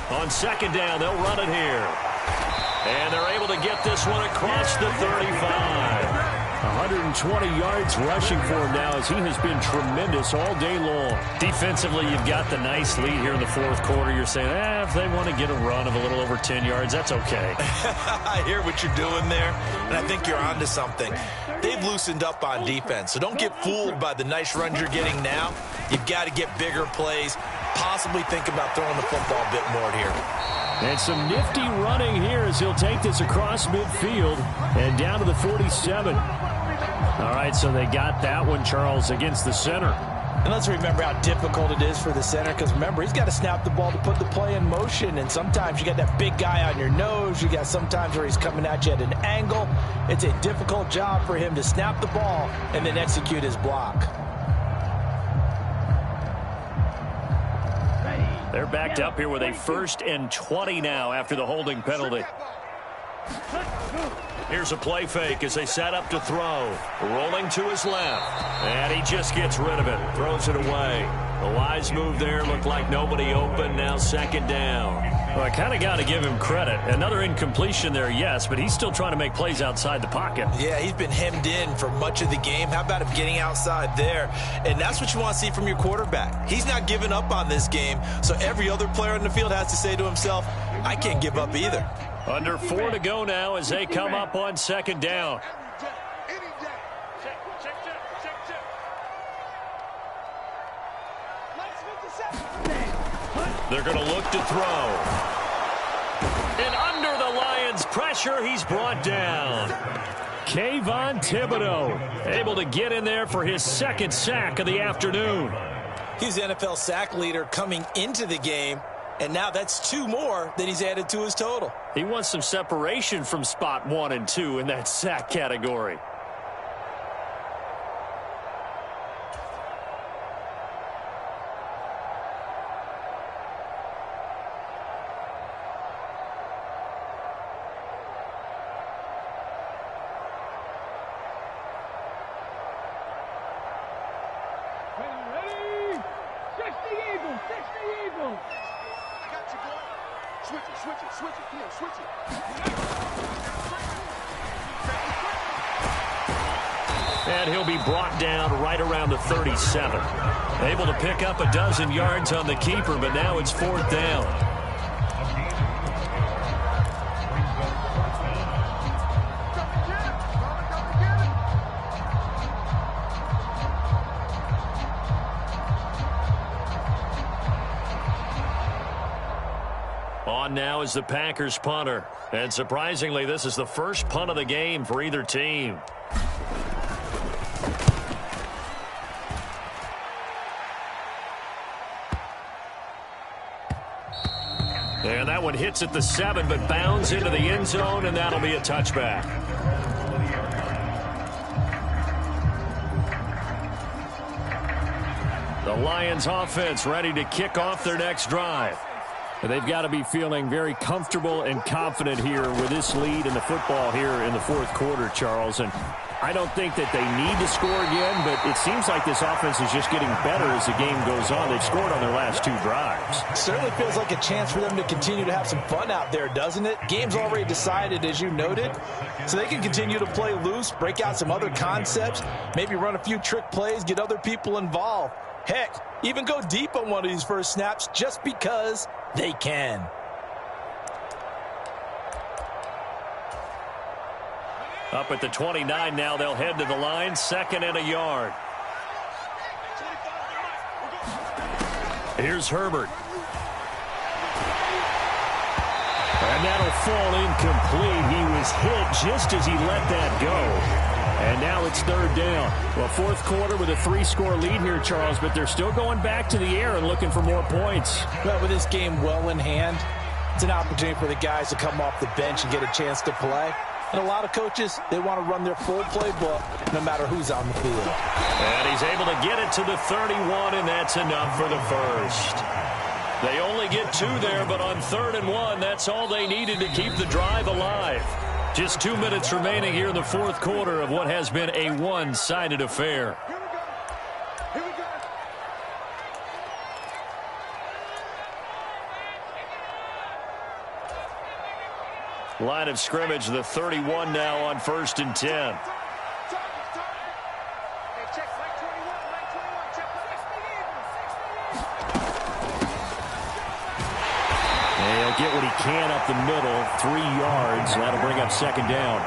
On second down, they'll run it here. And they're able to get this one across the 35. 120 yards rushing for him now as he has been tremendous all day long. Defensively, you've got the nice lead here in the fourth quarter. You're saying, if they want to get a run of a little over 10 yards, that's okay. I hear what you're doing there, and I think you're onto something. They've loosened up on defense, so don't get fooled by the nice runs you're getting now. You've got to get bigger plays, possibly think about throwing the football a bit more here. And some nifty running here as he'll take this across midfield and down to the 47. All right, so they got that one, Charles, against the center. And let's remember how difficult it is for the center because, remember, he's got to snap the ball to put the play in motion. And sometimes you got that big guy on your nose. You got sometimes where he's coming at you at an angle. It's a difficult job for him to snap the ball and then execute his block. They're backed up here with a 1st and 20 now after the holding penalty. Here's a play fake as they set up to throw. Rolling to his left. And he just gets rid of it. Throws it away. The wise move there. Looked like nobody open. Now second down. Well, I kind of got to give him credit. Another incompletion there, yes, but he's still trying to make plays outside the pocket. Yeah, he's been hemmed in for much of the game. How about him getting outside there? And that's what you want to see from your quarterback. He's not giving up on this game, so every other player on the field has to say to himself, I can't give up either. Under 4 to go now as they come up on second down. They're going to look to throw. And under the Lions' pressure, he's brought down. Kayvon Thibodeau able to get in there for his 2nd sack of the afternoon. He's the NFL sack leader coming into the game, and now that's 2 more that he's added to his total. He wants some separation from spot 1 and 2 in that sack category. And he'll be brought down right around the 37. Able to pick up a dozen yards on the keeper, but now it's 4th down. On now is the Packers punter. And surprisingly, this is the first punt of the game for either team. And that one hits at the 7, but bounds into the end zone, and that'll be a touchback. The Lions offense ready to kick off their next drive. They've got to be feeling very comfortable and confident here with this lead in the football here in the 4th quarter, Charles. And I don't think that they need to score again, but it seems like this offense is just getting better as the game goes on. They've scored on their last 2 drives. Certainly feels like a chance for them to continue to have some fun out there, doesn't it? Game's already decided, as you noted, so they can continue to play loose, break out some other concepts, maybe run a few trick plays, get other people involved. Heck, even go deep on one of these first snaps just because they can. Up at the 29 now, they'll head to the line, 2nd and a yard. Here's Herbert. And that'll fall incomplete. He was hit just as he let that go. And now it's 3rd down. Well, 4th quarter with a 3-score lead here, Charles, but they're still going back to the air and looking for more points. Well, with this game well in hand, it's an opportunity for the guys to come off the bench and get a chance to play. And a lot of coaches, they want to run their full playbook no matter who's on the field. And he's able to get it to the 31, and that's enough for the first. They only get 2 there, but on 3rd and 1, that's all they needed to keep the drive alive. Just 2 minutes remaining here in the 4th quarter of what has been a one-sided affair. Here we go. Line of scrimmage, the 31 now on 1st and 10. Hey, check, line 21, check. 60 even. He'll get what he can up the middle, 3 yards. That'll bring up 2nd down.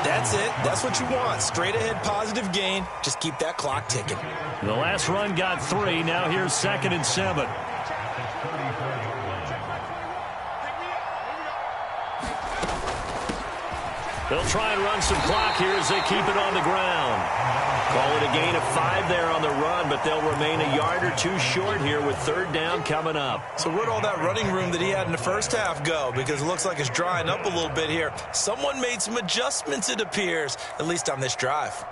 That's it. That's what you want. Straight ahead positive gain. Just keep that clock ticking. The last run got 3. Now here's 2nd and 7. They'll try and run some clock here as they keep it on the ground. Call it a gain of 5 there on the run, but they'll remain a yard or 2 short here with 3rd down coming up. So where'd all that running room that he had in the first half go? Because it looks like it's drying up a little bit here. Someone made some adjustments, it appears, at least on this drive.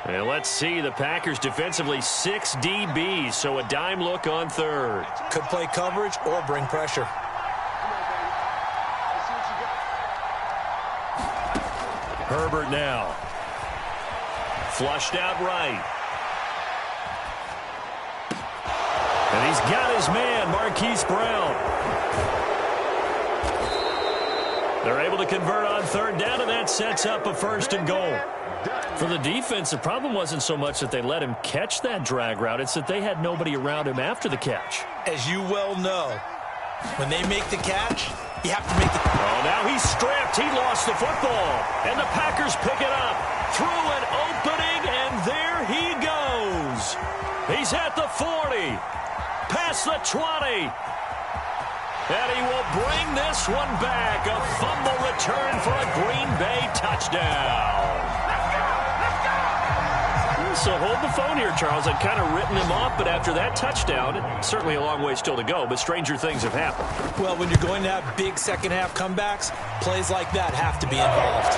And let's see, the Packers defensively 6 DBs, so a dime look on 3rd. Could play coverage or bring pressure. Herbert now. Flushed out right. And he's got his man, Marquise Brown. They're able to convert on 3rd down, and that sets up a 1st and goal. For the defense, the problem wasn't so much that they let him catch that drag route. It's that they had nobody around him after the catch. As you well know, when they make the catch, you have to make the... Oh, now he's stripped. He lost the football. And the Packers pick it up. Through an opening, and there he goes. He's at the 40. Past the 20. And he will bring this one back. A fumble return for a Green Bay touchdown. So hold the phone here, Charles. I'd kind of written him off, but after that touchdown, certainly a long way still to go, but stranger things have happened. Well, when you're going to have big second-half comebacks, plays like that have to be involved.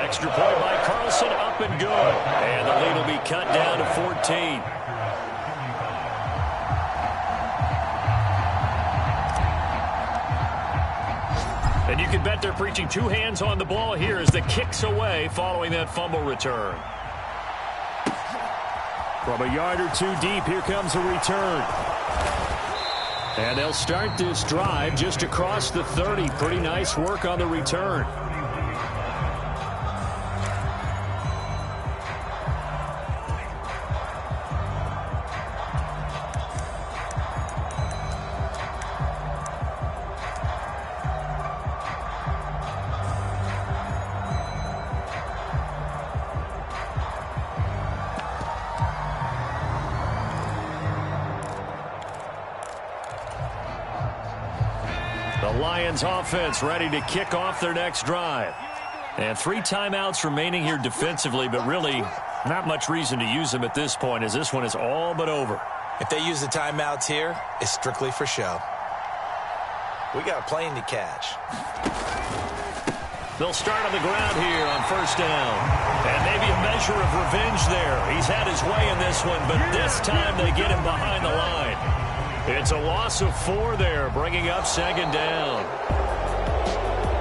Extra point by Carlson, up and good. And the lead will be cut down to 14. And you can bet they're preaching 2 hands on the ball here as the kick's away following that fumble return. From a yard or 2 deep, here comes a return. And they'll start this drive just across the 30. Pretty nice work on the return. The Lions offense ready to kick off their next drive. And 3 timeouts remaining here defensively, but really not much reason to use them at this point as this one is all but over. If they use the timeouts here, it's strictly for show. We got a plane to catch. They'll start on the ground here on 1st down. And maybe a measure of revenge there. He's had his way in this one, but this time they get him behind the line. It's a loss of 4 there, bringing up 2nd down.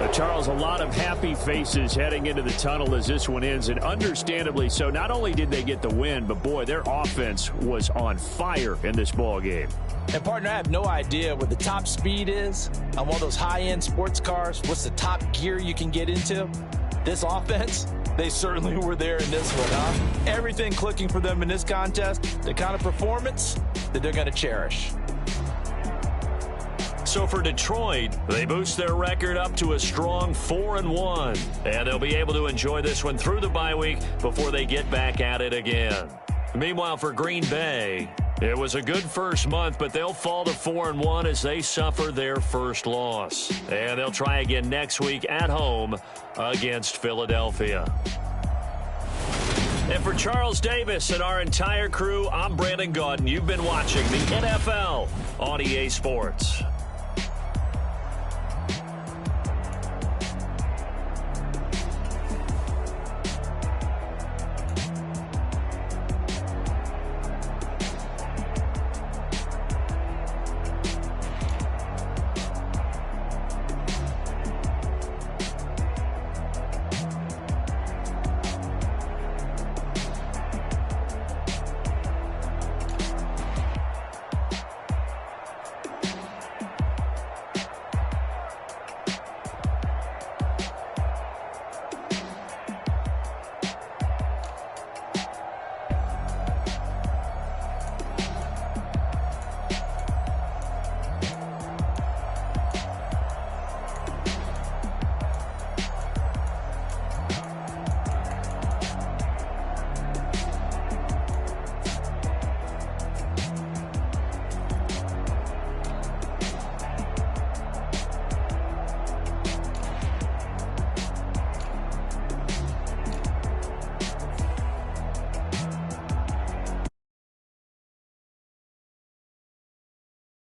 The Charles, a lot of happy faces heading into the tunnel as this one ends, and understandably so. Not only did they get the win, but, boy, their offense was on fire in this ball game. And, partner, I have no idea what the top speed is on one of those high-end sports cars. What's the top gear you can get into? This offense, they certainly were there in this one, huh? Everything clicking for them in this contest, the kind of performance that they're going to cherish. So for Detroit, they boost their record up to a strong 4-1. And they'll be able to enjoy this one through the bye week before they get back at it again. Meanwhile, for Green Bay, it was a good first month, but they'll fall to 4-1 as they suffer their first loss. And they'll try again next week at home against Philadelphia. And for Charles Davis and our entire crew, I'm Brandon Gaudin. You've been watching the NFL on EA Sports.